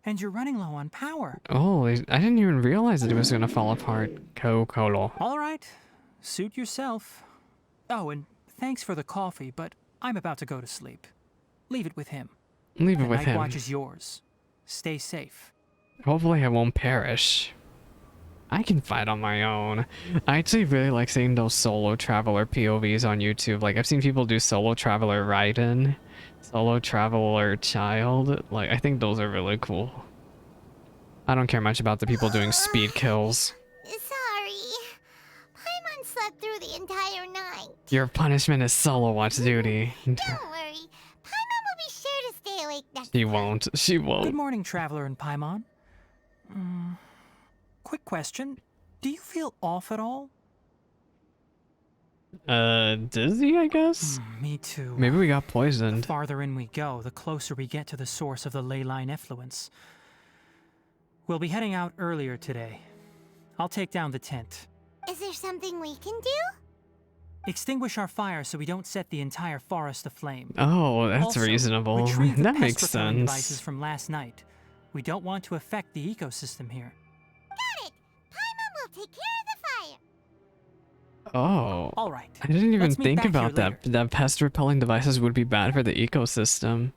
and you're running low on power. Oh, I didn't even realize that it was gonna fall apart. Colo. All right. Suit yourself. Oh, and thanks for the coffee, but I'm about to go to sleep. Leave it with him. Leave it The with night him. watch is yours. Stay safe. Hopefully I won't perish. I can fight on my own. I actually really like seeing those solo traveler POVs on YouTube. Like, I've seen people do solo traveler Raiden, solo traveler child. Like, I think those are really cool. I don't care much about the people doing speed kills. Sorry. Paimon slept through the entire night. Your punishment is solo watch duty. Don't worry. Paimon will be sure to stay awake next She time. won't. She Good won't. morning, Traveler and Paimon. Quick question. Do you feel off at all? Dizzy, I guess? Me too. Maybe we got The poisoned. farther in we go, the closer we get to the source of the ley line effluence. We'll be heading out earlier today. I'll take down the tent. Is there something we can do? Extinguish our fire so we don't set the entire forest aflame. Oh, that's Also, reasonable. retrieve the That pest makes repelling devices sense. from last night. We don't want to affect the ecosystem here. Got it. Paimon will take care of the fire. Oh. All right. I didn't even Let's meet think back here about that. later. That pest repelling devices would be bad for the ecosystem.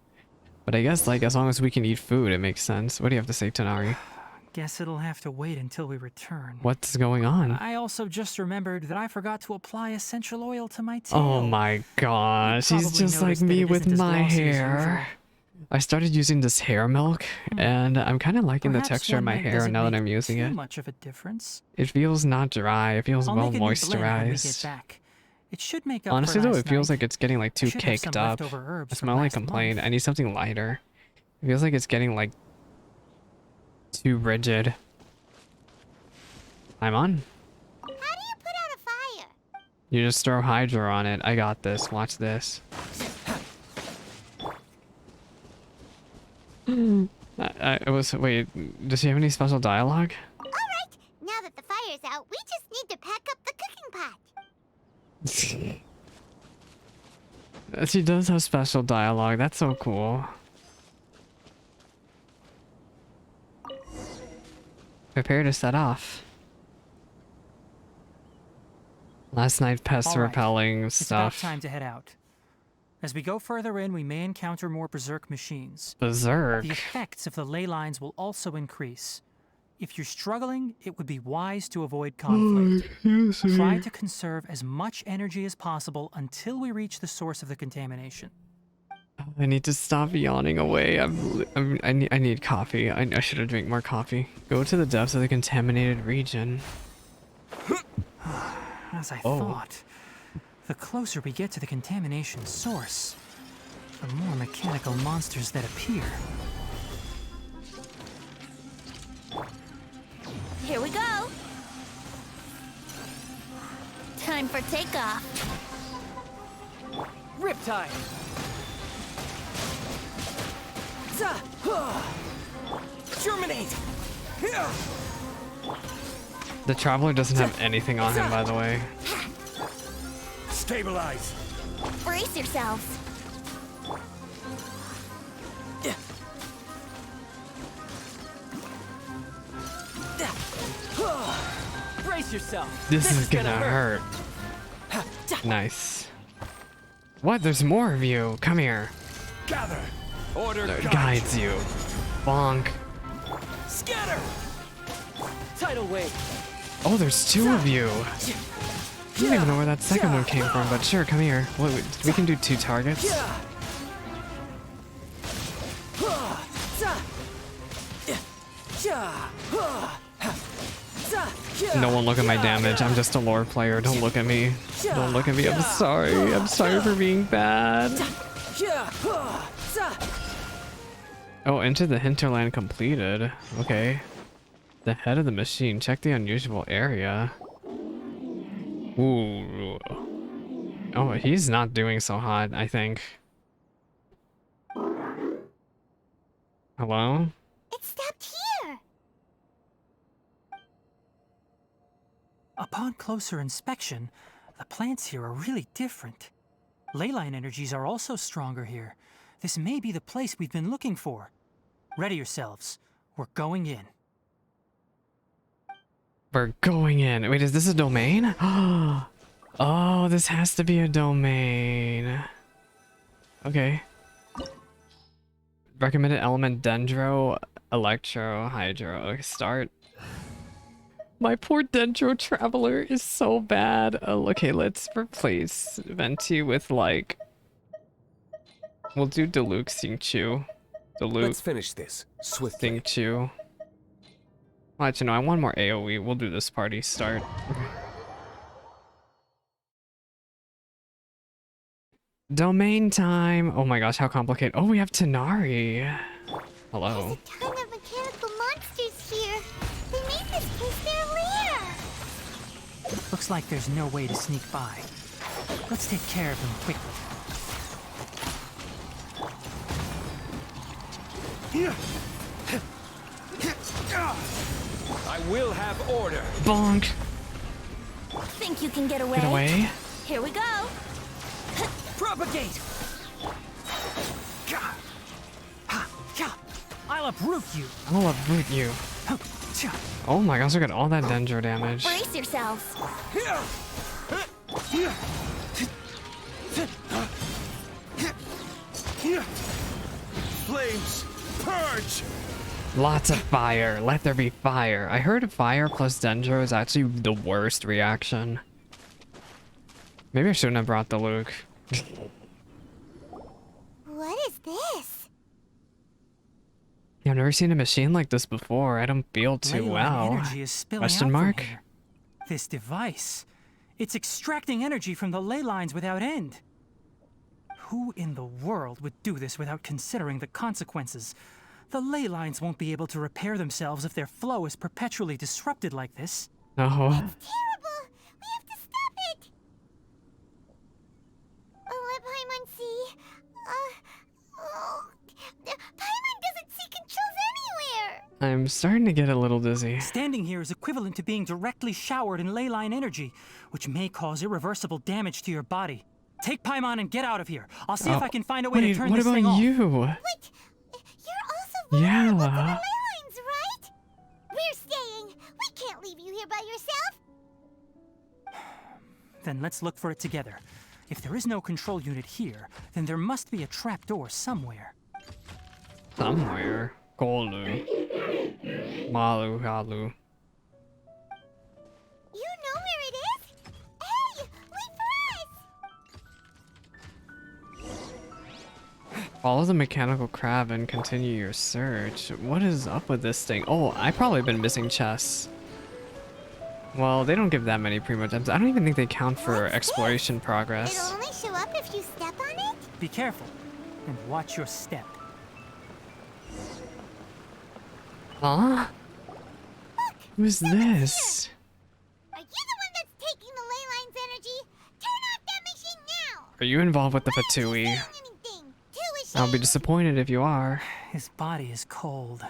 But I guess, like, as long as we can eat food, it makes sense. What do you have to say, Tighnari? Guess it'll have to wait until we return. What's going on? I also just remembered that I forgot to apply essential oil to my tail. Oh my gosh, he's probably just like noticed that me it with isn't as my glossy as hair. I started using this hair milk, and I'm kind of liking the Perhaps texture of one my night hair doesn't now that make I'm using too it. much of a difference. It feels not dry, it feels I'll well make a new blend when we get moisturized. back. It should make up Honestly for though, last it feels night. like it's getting like too should have caked some up. leftover herbs That's from my only last complaint. month. I need something lighter. It feels like it's getting like too rigid. I'm on. How do you put out a fire? You just throw Hydro on it. I got this. Watch this. Wait, does he have any special dialogue? Alright, now that the fire's out, we just need to pack up the cooking pot. She does have special dialogue. That's so cool. Prepare to set off. Last night, pest All right. repelling It's about stuff. time to head out. As we go further in, we may encounter more berserk machines. Berserk. The effects of the ley lines will also increase. If you're struggling, it would be wise to avoid conflict. Try to conserve as much energy as possible until we reach the source of the contamination. I need to stop yawning away. I need coffee. I should have drank more coffee. Go to the depths of the contaminated region. As I thought, the closer we get to the contamination source, the more mechanical monsters that appear. Here we go. Time for takeoff. Riptide! Germinate! The Traveler doesn't have anything on him, by the way. Stabilize. Brace yourselves. Brace yourself! This is gonna hurt. Nice. What? There's more of you. Come here. Gather. Order Guides you. Bonk. Scatter! Tidal wave! Oh, there's two of you. I don't even know where that second one came from, but sure, come here. Wait, we can do 2 targets. No one look at my damage. I'm just a lore player. Don't look at me. Don't look at me. I'm sorry. I'm sorry for being bad. Oh, Enter the Hinterland completed. Okay. The head of the machine. Check the unusual area. Ooh. Oh, he's not doing so hot, I think. Hello? It stopped here. Upon closer inspection, the plants here are really different. Leyline energies are also stronger here. This may be the place we've been looking for. Ready yourselves. We're going in. We're going in. Wait, is this a domain? Oh, this has to be a domain. Okay. Recommended element Dendro, Electro, Hydro. Okay, start. My poor Dendro Traveler is so bad. Oh, okay, let's replace Venti with like... We'll do Diluc Xingqiu. Let's finish this swiftly. Xingqiu. Well, actually, no, I want more AoE. We'll do this party start. Domain time. Oh my gosh, how complicated. Oh, we have Tighnari. Hello. There's a ton of mechanical monsters here. They made this place their lair. Looks like there's no way to sneak by. Let's take care of them quickly. I will have order. Bonk. Think you can get away? Get away. Here we go. Propagate! I'll uproot you. I'll uproot you. Oh my gosh, look at all that Dendro damage. Brace yourselves. Flames, purge! Lots of fire. Let there be fire. I heard fire plus Dendro is actually the worst reaction. Maybe I shouldn't have brought the Luke. What is this? Yeah, I've never seen a machine like this before. I don't feel too Ley line well. energy is spilling Question out mark? from here. This device. It's extracting energy from the ley lines without end. Who in the world would do this without considering the consequences? The ley lines won't be able to repair themselves if their flow is perpetually disrupted like this. Oh. Terrible! We have to stop it! Let Paimon see. Paimon doesn't see controls anywhere! I'm starting to get a little dizzy. Standing here is equivalent to being directly showered in ley line energy, which may cause irreversible damage to your body. Take Paimon and get out of here. I'll see if I can find a way to turn this thing off. What about you? Wait! You're also vulnerable to the ley Yeah. lines, right? We're staying! We can't leave you here by yourself! Then let's look for it together. If there is no control unit here, then there must be a trapdoor somewhere. Somewhere. Golu. Malu Halu. You know where it is? Hey! Wait for us! Follow the mechanical crab and continue your search. What is up with this thing? Oh, I've probably been missing chests. Well, they don't give that many primo gems. I don't even think they count for What's exploration It'll progress. only show up if you step on it? Be careful and watch your step. Huh? Look! Who's this? Are you the one that's taking the ley line's energy? Turn off that machine now! Are you involved with the Why aren't you Fatui? saying anything? Too I'll be ashamed. disappointed if you are. His body is cold.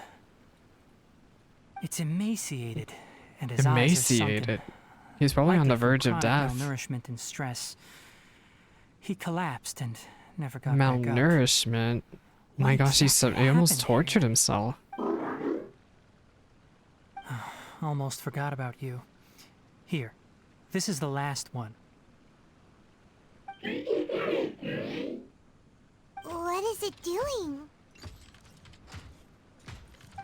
It's emaciated, and his eyes are sunken. Emaciated. He's probably on Likely the from verge of chronic death. Malnourishment and stress. He collapsed and never got back up. Malnourishment. My What gosh, exactly he almost happened here? tortured himself. Almost forgot about you. Here, this is the last one. What is it doing?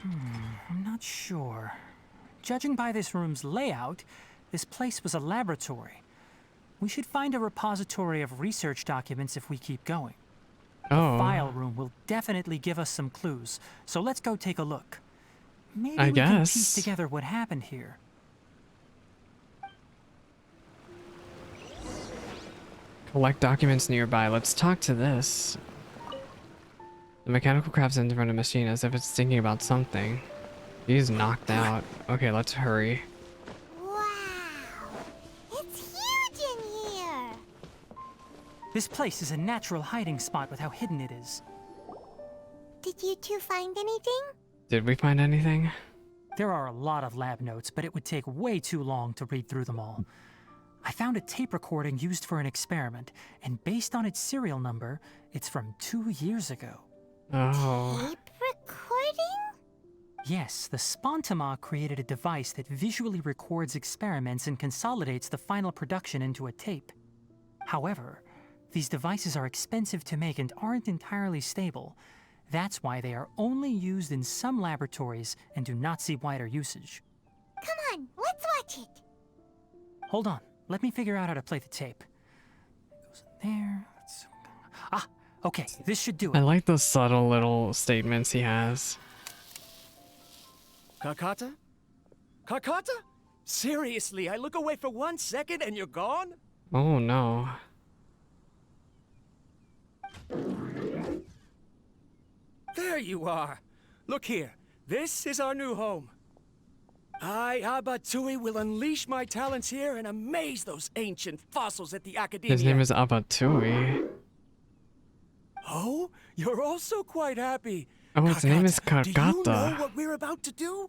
I'm not sure. Judging by this room's layout, this place was a laboratory. We should find a repository of research documents if we keep going. Oh, File room will definitely give us some clues, so let's go take a look. Maybe I we can piece guess. together what happened here. collect documents nearby. Let's talk to this. The mechanical crab's in front of the machine as if it's thinking about something. He's knocked out. Okay, let's hurry. Wow! It's huge in here! This place is a natural hiding spot with how hidden it is. Did you two find anything? Did we find anything? There are a lot of lab notes, but it would take way too long to read through them all. I found a tape recording used for an experiment, and based on its serial number, it's from 2 years ago. Oh. Tape recording? Yes, the Spontama created a device that visually records experiments and consolidates the final production into a tape. However, these devices are expensive to make and aren't entirely stable. That's why they are only used in some laboratories and do not see wider usage. Come on, let's watch it. Hold on, let me figure out how to play the tape. It goes in there. Ah, okay, this should do I it. like the subtle little statements he has. Kakata? Kakata? Seriously, I look away for 1 second and you're gone? Oh no. There you are. Look here. This is our new home. I, Abatui, will unleash my talents here and amaze those ancient fossils at the Academia. His name is Abatui. Oh, you're also quite happy. Oh, his name is Do you know Kakata. what we're about to do?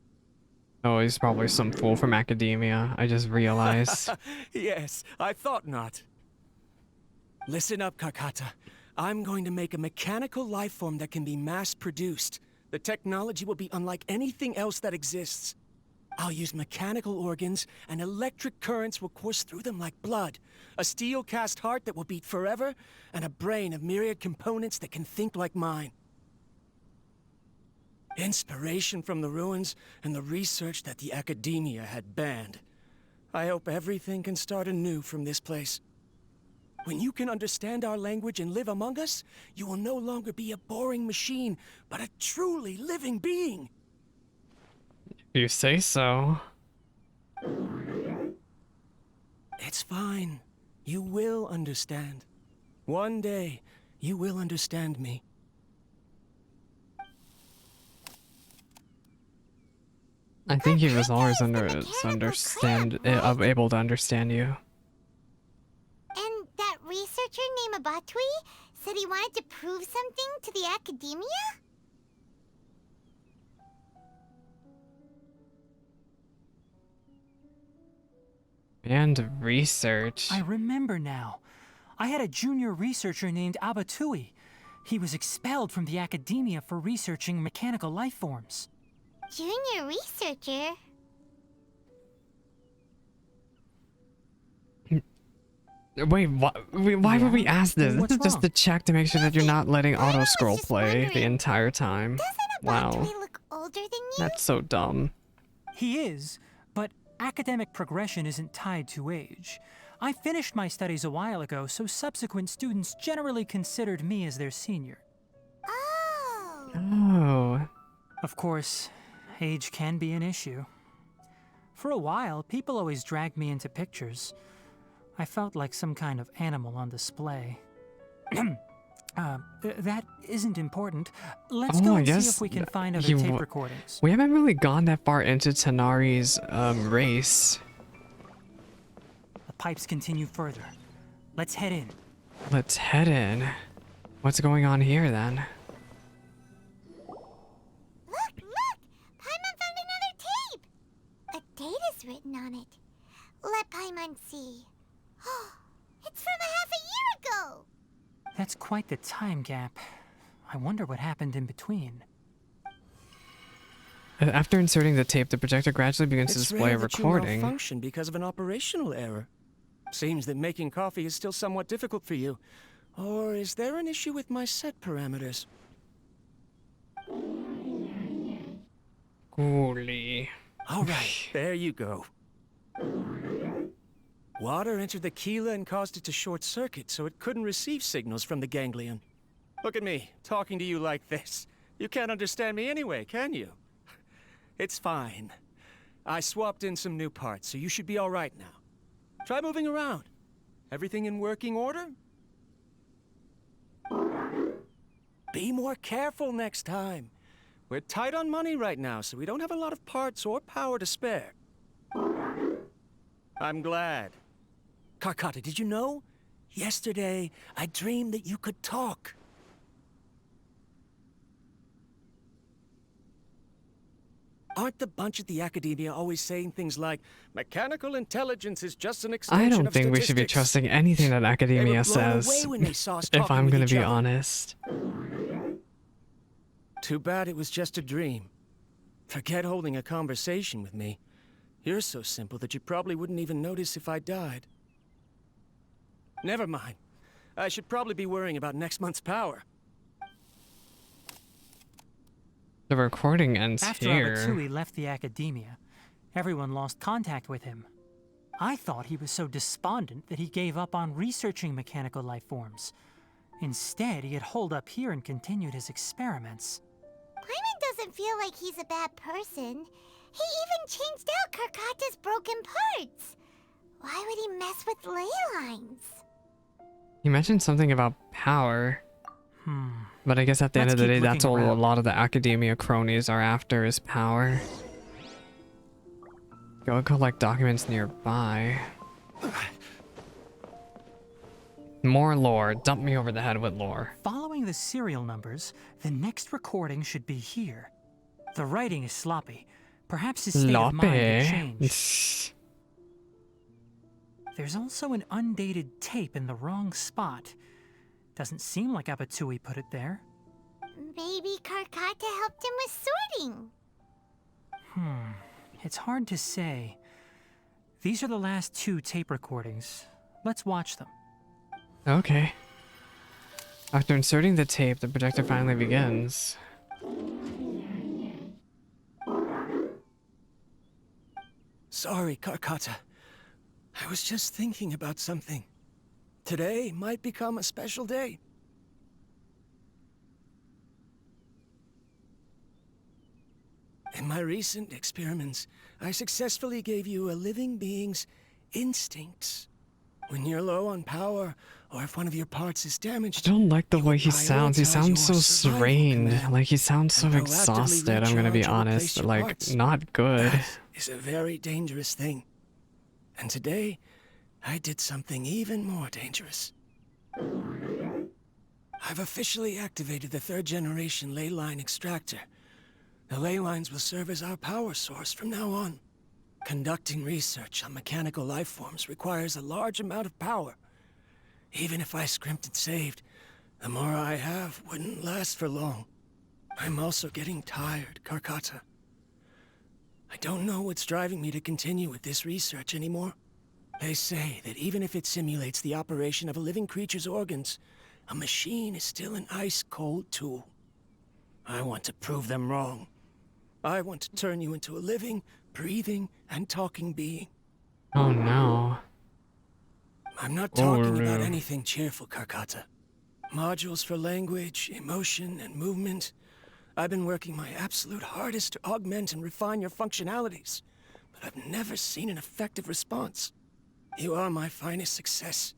Oh, he's probably some fool from academia. I just realized. Yes, I thought not. Listen up, Kakata. I'm going to make a mechanical life form that can be mass-produced. The technology will be unlike anything else that exists. I'll use mechanical organs, and electric currents will course through them like blood. A steel-cast heart that will beat forever, and a brain of myriad components that can think like mine. Inspiration from the ruins and the research that the academia had banned. I hope everything can start anew from this place. When you can understand our language and live among us, you will no longer be a boring machine, but a truly living being. You say so. It's fine. You will understand. One day, you will understand me. I think he was always able to understand you. And that researcher named Abatui said he wanted to prove something to the academia? And research. I remember now. I had a junior researcher named Abatui. He was expelled from the academia for researching mechanical life forms. Junior researcher? Wait, why would we ask this? What's This is just wrong? to check to make sure that you're not letting I auto was scroll just play the wondering, entire time. Doesn't Wow, Abatui look older than you? that's so dumb. He is, but academic progression isn't tied to age. I finished my studies a while ago, so subsequent students generally considered me as their senior. Oh. Oh, Of course, age can be an issue. For a while, people always dragged me into pictures. I felt like some kind of animal on display. That isn't important. Let's Oh, go I and see guess if we can find other he tape wa- recordings. we haven't really gone that far into Tighnari's race. The pipes continue further. Let's head in. Let's head in. What's going on here then? Look! Paimon found another tape! A date is written on it. Let Paimon see. It's from a half a year ago! That's quite the time gap. I wonder what happened in between. After inserting the tape, the projector gradually begins to It's display rare a that you recording. malfunction because of an operational error. Seems that making coffee is still somewhat difficult for you. Or is there an issue with my set parameters? Holy. All right, there you go. Water entered the Keela and caused it to short circuit, so it couldn't receive signals from the ganglion. Look at me, talking to you like this. You can't understand me anyway, can you? It's fine. I swapped in some new parts, so you should be all right now. Try moving around. Everything in working order? Be more careful next time. We're tight on money right now, so we don't have a lot of parts or power to spare. I'm glad. Karkata, did you know? Yesterday, I dreamed that you could talk. Aren't the bunch at the Academia always saying things like, mechanical intelligence is just an extension I of don't think we should be statistics"? trusting anything that They were academia blown says, away when they saw us if talking I'm with gonna each be other. honest. Too bad it was just a dream. Forget holding a conversation with me. You're so simple that you probably wouldn't even notice if I died. Never mind. I should probably be worrying about next month's power. The recording ends After here. Abatui left the academia, everyone lost contact with him. I thought he was so despondent that he gave up on researching mechanical life forms. Instead, he had holed up here and continued his experiments. Paimon doesn't feel like he's a bad person. He even changed out Karkata's broken parts. Why would he mess with ley lines? You mentioned something about power. But I guess at the end Let's of the keep day, that's all looking a around. lot of the academia cronies are after is power. Go collect documents nearby. More lore. Dump me over the head with lore. Following the serial numbers, the next recording should be here. The writing is sloppy. Perhaps his state of mind had changed. There's also an undated tape in the wrong spot. Doesn't seem like Abatui put it there. Maybe Karkata helped him with sorting. It's hard to say. These are the last 2 tape recordings. Let's watch them. Okay. After inserting the tape, the projector finally begins. Sorry, Karkata. I was just thinking about something. Today might become a special day. In my recent experiments, I successfully gave you a living being's instincts. When you're low on power, or if one of your parts is I damaged, don't like the it way will he sounds. He prioritize sounds so your survival strained. command Like he sounds so and proactively exhausted. I'm gonna be recharge or replace honest. your Like, parts. not good. That is a very dangerous thing. And today, I did something even more dangerous. I've officially activated the 3rd generation ley line extractor. The ley lines will serve as our power source from now on. Conducting research on mechanical life forms requires a large amount of power. Even if I scrimped and saved, the more I have wouldn't last for long. I'm also getting tired, Karkata. I don't know what's driving me to continue with this research anymore. They say that even if it simulates the operation of a living creature's organs, a machine is still an ice-cold tool. I want to prove them wrong. I want to turn you into a living, breathing, and talking being. Oh no. I'm not talking about no. anything cheerful, Karkata. Modules for language, emotion, and movement. I've been working my absolute hardest to augment and refine your functionalities, but I've never seen an effective response. You are my finest success,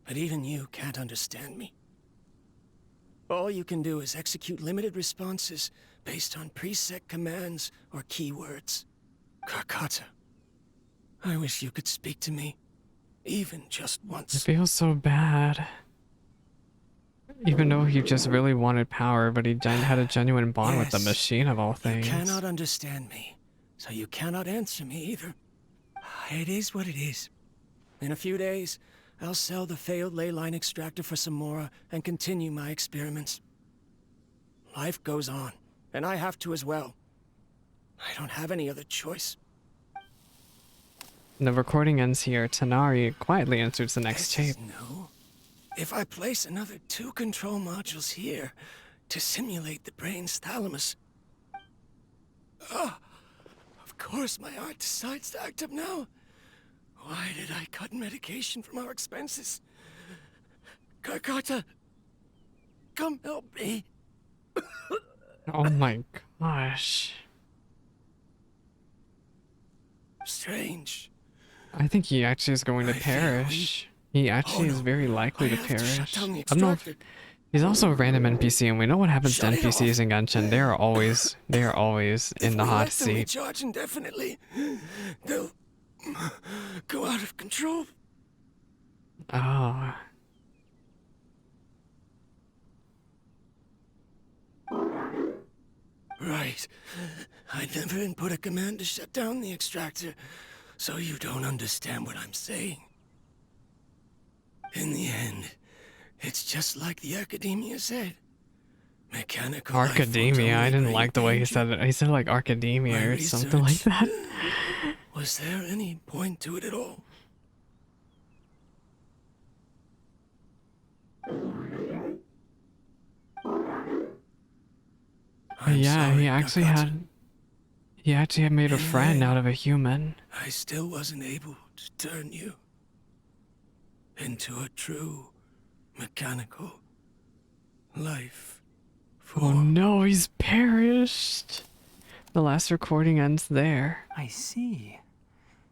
but even you can't understand me. All you can do is execute limited responses based on preset commands or keywords. Karkata, I wish you could speak to me, even just It once. feels so bad. Even though he just really wanted power, but he had a genuine bond with the Yes, machine of all You things. cannot understand me, so you cannot answer me either. It is what it is. In a few days, I'll sell the failed ley line extractor for some more and continue my experiments. Life goes on, and I have to as well. I don't have any other choice. The recording ends here. Tighnari quietly enters the next tape. No. If I place another 2 control modules here to simulate the brain's thalamus. Of course my heart decides to act up now. Why did I cut medication from our expenses? Karkata, come help me. Oh my gosh. Strange. I think he actually is going to I feel perish. He actually is no. very likely I to have to shut perish. down the I don't know if extractor. he's also a random NPC, and we know what happens Shut to it NPCs off. in Genshin. They are always in the If we hot let them seat. recharge indefinitely, they'll go out of control. Oh. Right. I never input a command to shut down the extractor, so you don't understand what I'm saying. In the end, it's just like the academia said. Mechanical life forms Arcademia. I only didn't bring like the way he danger. said it. He said like Arcademia My or something like research. that. Was there any point to it at all? I'm Yeah, sorry, he actually Kakata. had made a In the friend end, out of a human. I still wasn't able to turn you into a true mechanical life Oh form. no, he's perished. The last recording ends there. I see.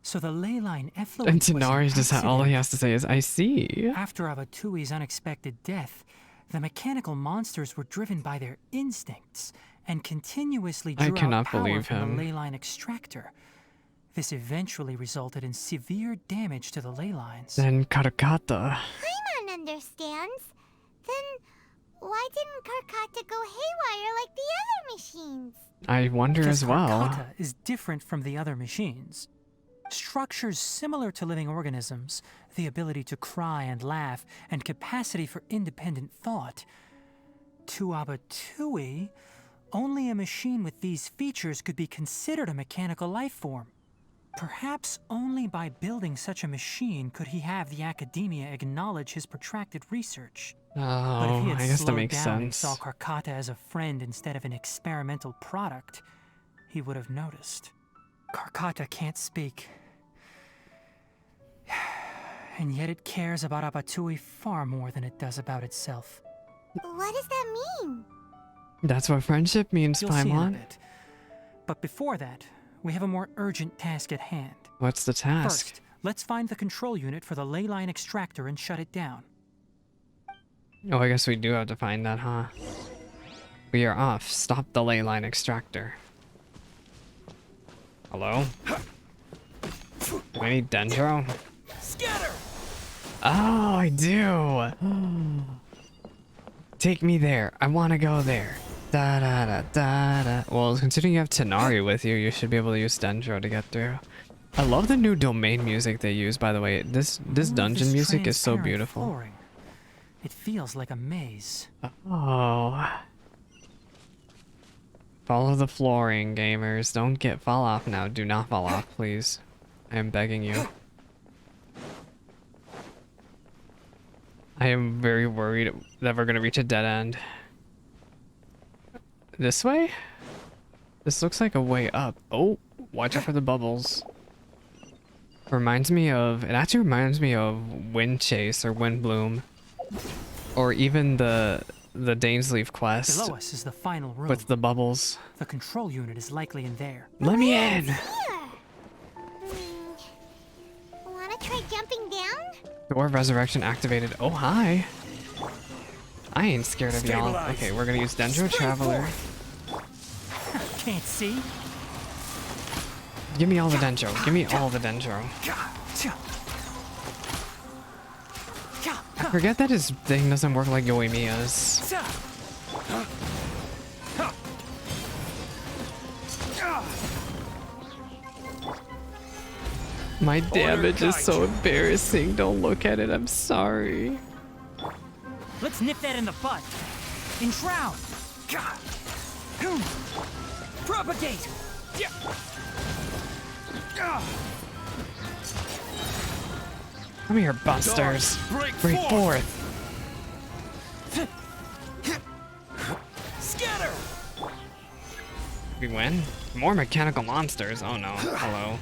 So the ley line And effluent was an Tighnari's just all he accident. has to say is, I see. After Abatui's unexpected death, the mechanical monsters were driven by their instincts and continuously I drew cannot out power believe from him. the ley line extractor. This eventually resulted in severe damage to the ley lines. Then Karkata. Paimon understands. Then why didn't Karkata go haywire like the other machines? I wonder Because as well. Karkata is different from the other machines. Structures similar to living organisms, the ability to cry and laugh, and capacity for independent thought. To Abatui, only a machine with these features could be considered a mechanical life form. Perhaps only by building such a machine could he have the academia acknowledge his protracted research. But if he Oh, had I guess that slowed makes down and sense. saw Karkata as a friend instead of an experimental product, he would have noticed. Karkata can't speak. and yet it cares about Abatui far more than it does about itself. What does that mean? That's what friendship means, You'll see in a Paimon. bit. But before that, we have a more urgent task at hand. What's the task? First, let's find the control unit for the ley line extractor and shut it down. Oh, I guess we do have to find that, huh? We are off. Stop the ley line extractor. Hello? Do I need Dendro? Scatter! Oh, I do! Take me there. I want to go there. Da da da da da. Well, considering you have Tighnari with you, you should be able to use Dendro to get through. I love the new domain music they use, by the way. This dungeon music is so beautiful. Flooring. It feels like a maze. Oh. Follow the flooring, gamers. Don't fall off now. Do not fall off, please. I am begging you. I am very worried that we're gonna reach a dead end. This way? This looks like a way up. Oh, watch out for the bubbles. It actually reminds me of Wind Chase or Wind Bloom. Or even the Dainsleif quest. Below us is the final room. With the bubbles. The control unit is likely in there. Let me in! Wanna try jumping down? Door of Resurrection activated. Oh, hi. I ain't scared of y'all. Okay, we're gonna use Dendro Traveler. Can't see. Give me all the Dendro. Give me all the Dendro. I forget that his thing doesn't work like Yoimiya's. My damage is so embarrassing. Don't look at it. I'm sorry. Let's nip that in the bud. Enshroud. Propagate. Come here, busters. Break forth. Scatter! We win? More mechanical monsters. Oh no. Hello.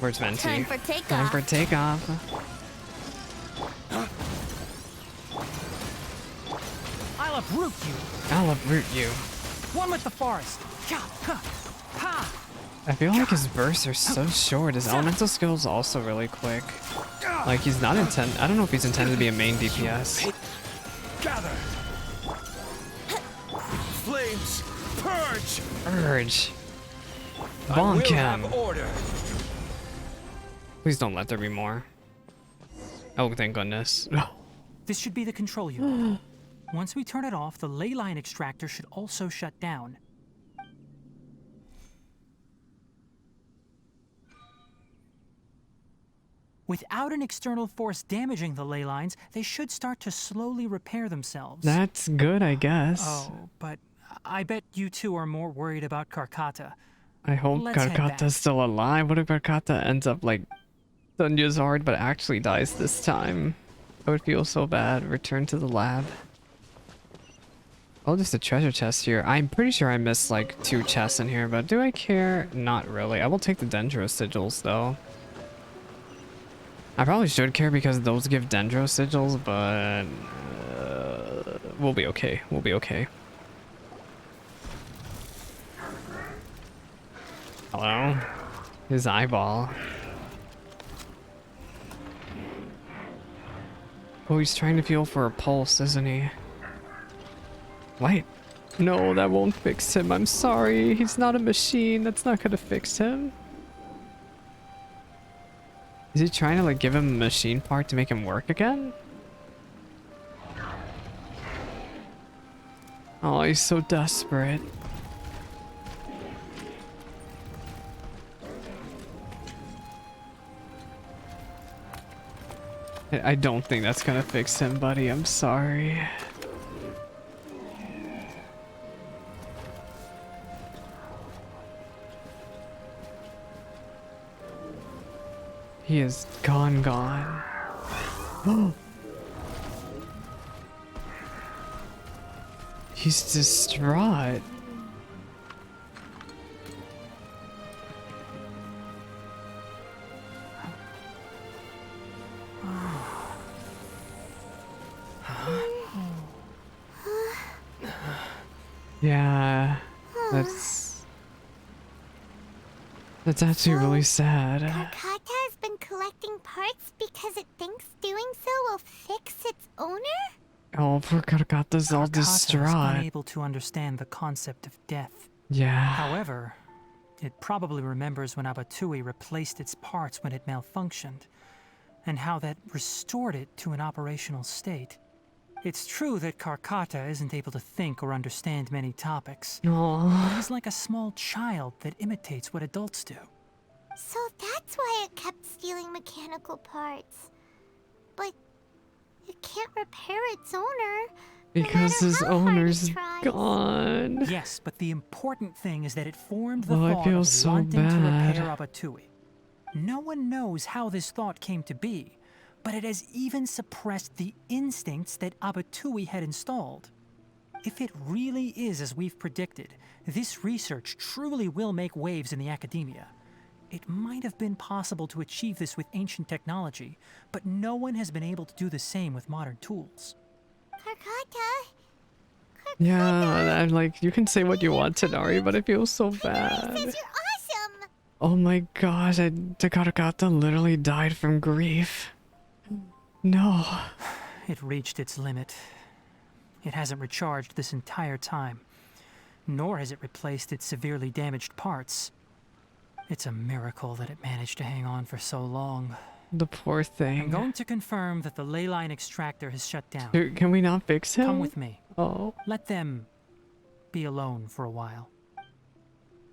Where's Venti? Time for takeoff. Time for takeoff. I'll uproot you. I'll uproot you. One with the forest. I feel like his bursts are so short. His elemental skills also really quick. Like he's not I don't know if he's intended to be a main DPS. Gather! Flames! Purge! Purge. I will have Bonkem. order. Please don't let there be more. Oh, thank goodness. This should be the control unit. Once we turn it off, the ley line extractor should also shut down. Without an external force damaging the ley lines, they should start to slowly repair themselves. That's good, I guess. Oh, but I bet you two are more worried about Karkata. I hope Let's head back. Karkata's still alive. What if Karkata ends up like Dunya's hard but actually dies this time? I would feel so bad. Return to the lab. Oh, just a treasure chest here. I'm pretty sure I missed like 2 chests in here, but do I care? Not really. I will take the Dendro sigils though. I probably should care because those give Dendro sigils, but we'll be okay. We'll be okay. Hello? His eyeball. Oh, he's trying to feel for a pulse, isn't he? Wait. No, that won't fix him. I'm sorry. He's not a machine. That's not gonna fix him. Is he trying to like give him a machine part to make him work again? Oh, he's so desperate. I don't think that's gonna fix him, buddy. I'm sorry. He is gone. He's distraught. Yeah, that's actually really sad. Karkata has been collecting parts because it thinks doing so will fix its owner? Oh, poor Karkata's all Karkata is distraught. unable to understand the concept of death. Yeah. However, it probably remembers when Abatui replaced its parts when it malfunctioned, and how that restored it to an operational state. It's true that Karkata isn't able to think or understand many topics, but he's like a small child that imitates what adults do. So that's why it kept stealing mechanical parts. But it can't repair its owner. Because his owner's gone. Yes, but the important thing is that it formed the Oh, I thought feel of so wanting to bad. repair Abatui. No one knows how this thought came to be, but it has even suppressed the instincts that Abatui had installed. If it really is as we've predicted, this research truly will make waves in the academia. It might have been possible to achieve this with ancient technology, but no one has been able to do the same with modern tools. Karkata? Yeah, I'm like, you can say what you want, Tighnari, but I feel so bad. Says you're awesome! Oh my gosh, the Karkata literally died from grief. No. It reached its limit. It hasn't recharged this entire time, nor has it replaced its severely damaged parts. It's a miracle that it managed to hang on for so long. The poor thing. I'm going to confirm that the ley line extractor has shut down. Dude, can we not fix him? Come with me. Oh. Let them be alone for a while.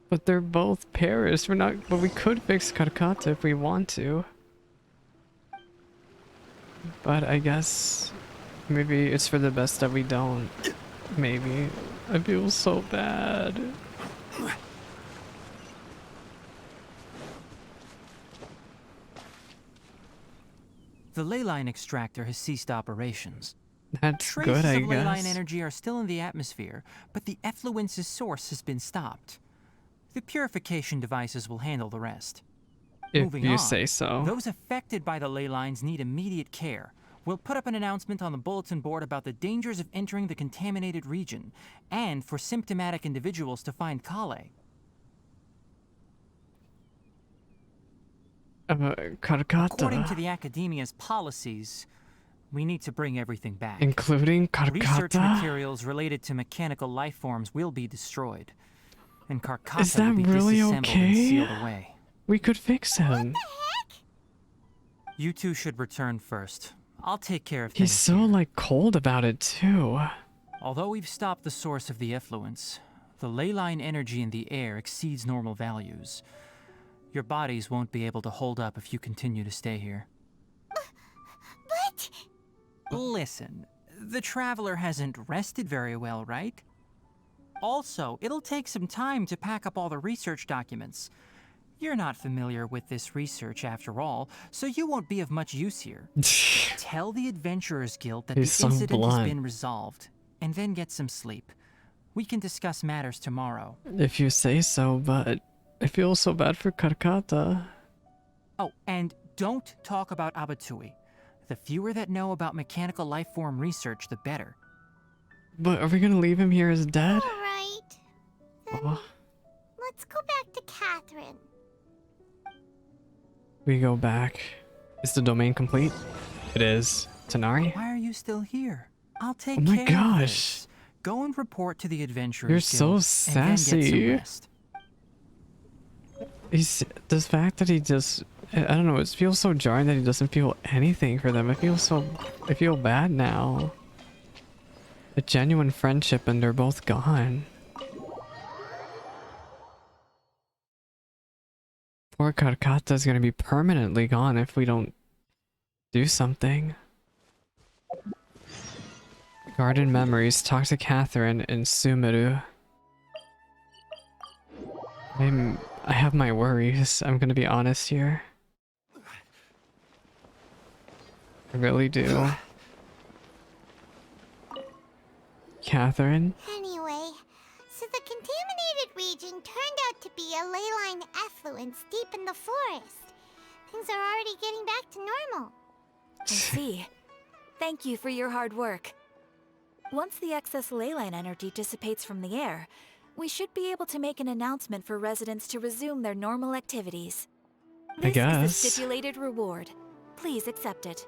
But they're both perished. But we could fix Karkata if we want to. But I guess maybe it's for the best that we don't. Maybe. I feel so bad. The ley line extractor has ceased operations. That's Traces good, I of ley line guess. energy are still in the atmosphere, but the effluence's source has been stopped. The purification devices will handle the rest. If Moving you on, say so. those affected by the ley lines need immediate care. We'll put up an announcement on the bulletin board about the dangers of entering the contaminated region, and for symptomatic individuals to find Kale. Karkata. According to the Academia's policies, we need to bring everything back. Including Research Karkata? materials related to mechanical life forms will be destroyed, and Karkata Is that will be really disassembled and okay? sealed away. We could fix him. You two should return first. I'll take care of He's things so here. like cold about it too. Although we've stopped the source of the effluence, the ley line energy in the air exceeds normal values. Your bodies won't be able to hold up if you continue to stay here. But... Listen, the Traveler hasn't rested very well, right? Also, it'll take some time to pack up all the research documents. You're not familiar with this research after all, so you won't be of much use here. Tell the Adventurers Guild that He's the so incident has blunt. been resolved, and then get some sleep. We can discuss matters tomorrow. If you say so, but I feel so bad for Karkata. Oh, and don't talk about Abatui. The fewer that know about mechanical life form research, the better. But are we gonna leave him here as dead? Alright. Then Oh, let's go back to Catherine. we go back. Is the domain complete? It is. Tighnari? Why are you still here? I'll take Oh my care of gosh. this. Go and report to the Adventurers You're so Guild, and then get some sassy. rest. He's the fact that he just I don't know, it feels so jarring that he doesn't feel anything for them. I feel bad now. A genuine friendship and they're both gone. Poor Karkata's gonna be permanently gone if we don't do something. Garden memories. Talk to Catherine and Sumeru. I have my worries. I'm gonna be honest here. I really do. Catherine? Anyway, so the contaminated region turned out to be a ley line effluence deep in the forest. Things are already getting back to normal. I see. Thank you for your hard work. Once the excess ley line energy dissipates from the air, we should be able to make an announcement for residents to resume their normal activities. I This is the guess. stipulated reward. Please accept it.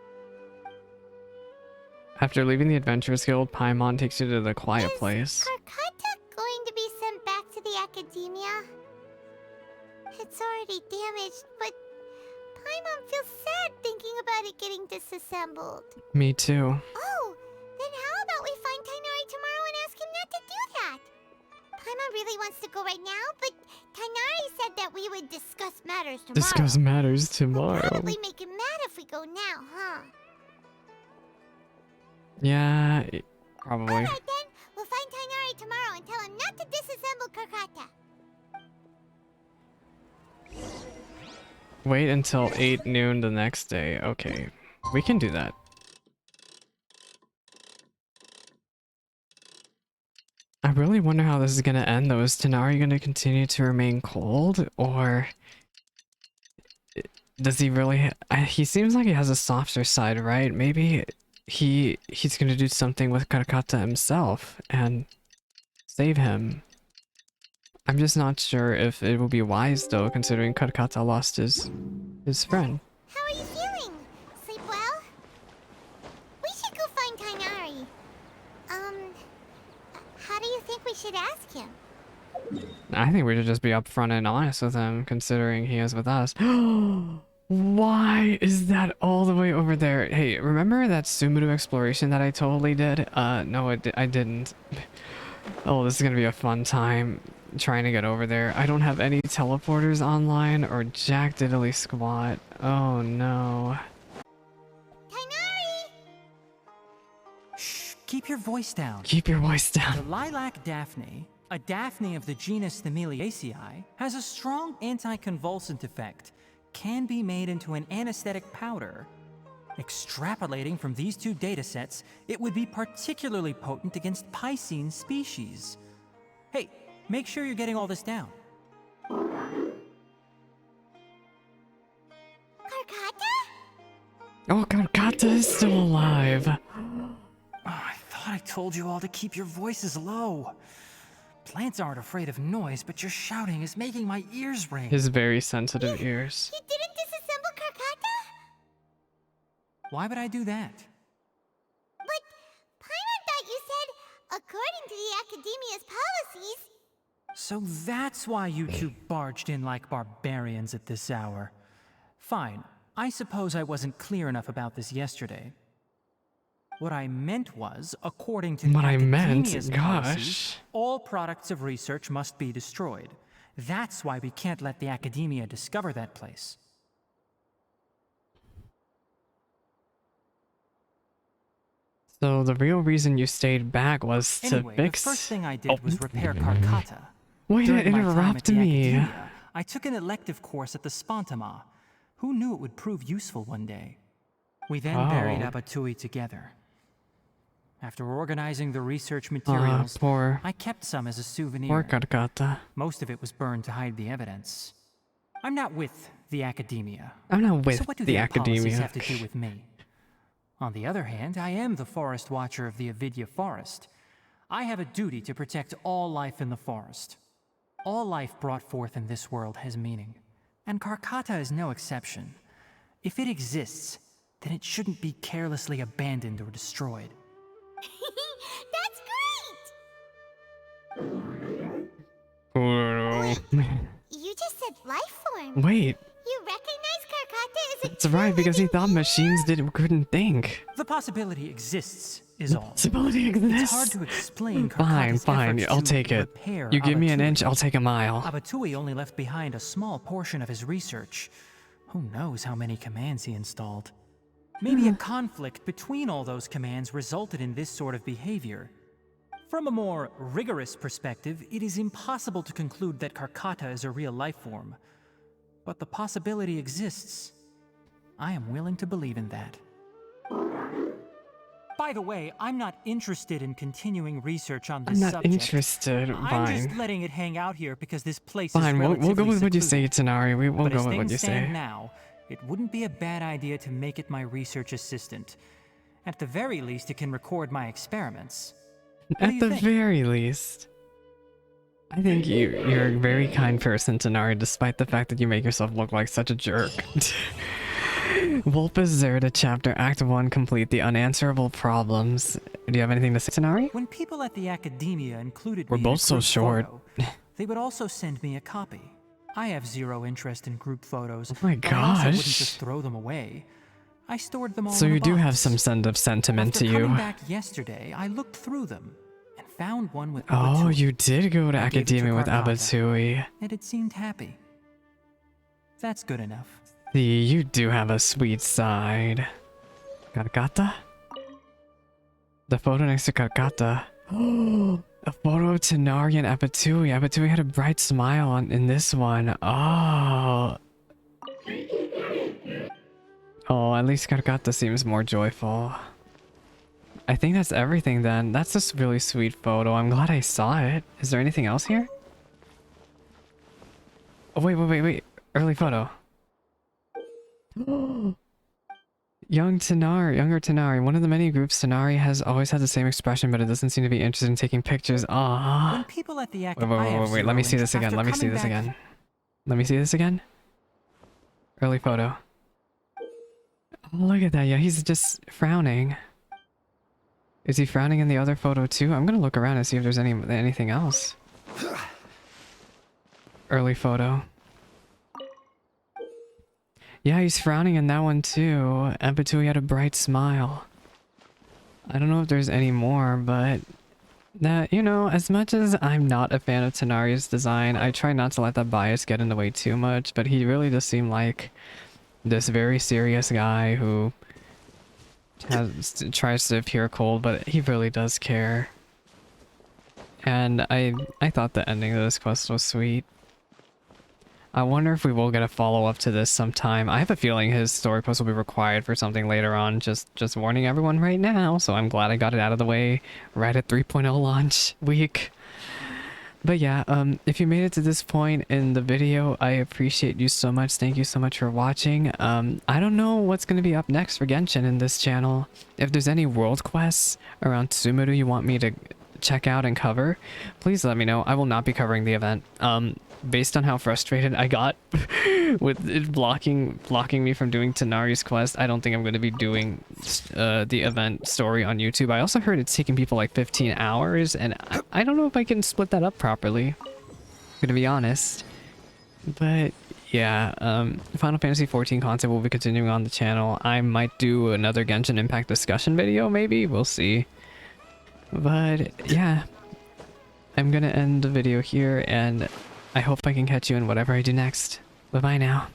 After leaving the Adventurers Guild, Paimon takes you to the quiet place. Karkata going to be sent back to the academia? It's already damaged, but Paimon feels sad thinking about it getting disassembled. Me too. Oh, then how about we find Tighnari tomorrow and ask him not to do that? Paimon really wants to go right now, but Tighnari said that we would discuss matters tomorrow. Discuss matters We'll tomorrow. probably make him mad if we go now, huh? Yeah, probably. Alright then, we'll find Tighnari tomorrow and tell him not to disassemble Karkata. Wait until 8 noon the next day. Okay, we can do that. I really wonder how this is gonna end though. Is Tighnari gonna continue to remain cold, or does he really? He seems like he has a softer side, right? Maybe he's gonna do something with Karkata himself and save him. I'm just not sure if it will be wise though, considering Karkata lost his friend. How are you feeling? Sleep well? We should go find Tighnari. How do you think we should ask him? I think we should just be upfront and honest with him, considering he is with us. Why is that all the way over there? Hey, remember that Sumuru exploration that I totally did? No, I didn't. Oh, this is gonna be a fun time trying to get over there. I don't have any teleporters online or jack diddly squat. Oh no. Tighnari! Shh, keep your voice down. Keep your voice The down. lilac daphne, a daphne of the genus Thameliaceae, has a strong anticonvulsant effect, can be made into an anesthetic powder. Extrapolating from these two datasets, it would be particularly potent against Piscine species. Hey, make sure you're getting all this down. Karkata? Oh, Karkata is still alive. Oh, I thought I told you all to keep your voices low. Plants aren't afraid of noise, but your shouting is making my ears ring. His very sensitive ears. You didn't disassemble Karkata? Why would I do that? But Paimon thought you said, according to the Academia's policies... So that's why you two barged in like barbarians at this hour. Fine, I suppose I wasn't clear enough about this yesterday. What I meant was, according to the Academia's policies, all products of research must be destroyed. That's why we can't let the Academia discover that place. So the real reason you stayed back was to Anyway, fix... the first thing I did was repair Karkata. Why did it During my time at interrupt the me? Academia, I took an elective course at the Spontama. Who knew it would prove useful one day? We then buried Abatui together. After organizing the research materials, I kept some as a souvenir. Poor Karkata. Most of it was burned to hide the evidence. I'm not with the Academia. I'm not with so what do the their policies Academia. have to do with me? On the other hand, I am the Forest Watcher of the Avidya Forest. I have a duty to protect all life in the forest. All life brought forth in this world has meaning, and Karkata is no exception. If it exists, then it shouldn't be carelessly abandoned or destroyed. That's great! You just said life form. Wait. You recognize Karkata as a That's right, because he thought machines couldn't think. The possibility exists, is all. Possibility exists? It's hard to explain Fine, Karkata's fine, efforts I'll to take it. repair You give me an Abatui. inch, I'll take a mile. Abatui only left behind a small portion of his research. Who knows how many commands he installed? Maybe a conflict between all those commands resulted in this sort of behavior. From a more rigorous perspective, it is impossible to conclude that Karkata is a real life form. But the possibility exists. I am willing to believe in that. By the way, I'm not interested in continuing research on this I'm not subject. interested. I'm just Fine. letting it hang out here because this place Fine, is we'll relatively go with what you say, secluded. Tighnari. We'll But go as with what things you stand say. now, it wouldn't be a bad idea to make it my research assistant. At the very least, it can record my experiments. do At you the think? very least. I think you're a very kind person, Tighnari, despite the fact that you make yourself look like such a jerk. Vulpes Zerda Chapter Act 1 complete. The Unanswerable Problems. Do you have anything to say, Tighnari? When people at the academia included We're me in a both so group short. photo, they would also send me a copy. I have zero interest in group photos, Oh my but I also wouldn't gosh. just throw them away. I stored them all So in a you do have box. some sense of sentiment After to coming you. back yesterday, I looked through them and found one with Oh, Abatui. you did go to I gave it to academia with Karkata, Abatui. and it seemed happy. That's good enough. See, you do have a sweet side. Karkata? The photo next to Karkata. Oh, a photo of Tighnari and Abatui. Abatui had a bright smile in this one. Oh. Oh, at least Karkata seems more joyful. I think that's everything then. That's a really sweet photo. I'm glad I saw it. Is there anything else here? Oh, wait. Early photo. Younger Tighnari. One of the many groups, Tighnari has always had the same expression, but it doesn't seem to be interested in taking pictures. Aww. When people at the academia Wait. Let me see this again. Let me see this again. Let me see this again. Early photo. Oh, look at that. Yeah, he's just frowning. Is he frowning in the other photo too? I'm gonna look around and see if there's anything else. Early photo. Yeah, he's frowning in that one too. Abatui had a bright smile. I don't know if there's any more, but that, you know, as much as I'm not a fan of Tighnari's design, I try not to let that bias get in the way too much, but he really does seem like this very serious guy who tries to appear cold, but he really does care. And I thought the ending of this quest was sweet. I wonder if we will get a follow-up to this sometime. I have a feeling his story post will be required for something later on. Just warning everyone right now, so I'm glad I got it out of the way right at 3.0 launch week. But yeah, if you made it to this point in the video, I appreciate you so much. Thank you so much for watching. I don't know what's going to be up next for Genshin in this channel. If there's any world quests around Tsumuru you want me to check out and cover, please let me know. I will not be covering the event. Based on how frustrated I got with it blocking me from doing Tighnari's quest, I don't think I'm going to be doing the event story on YouTube. I also heard it's taking people like 15 hours, and I don't know if I can split that up properly, to be honest. But yeah, Final Fantasy XIV content will be continuing on the channel. I might do another Genshin Impact discussion video, maybe. We'll see. But yeah, I'm gonna end the video here, and I hope I can catch you in whatever I do next. Bye-bye now.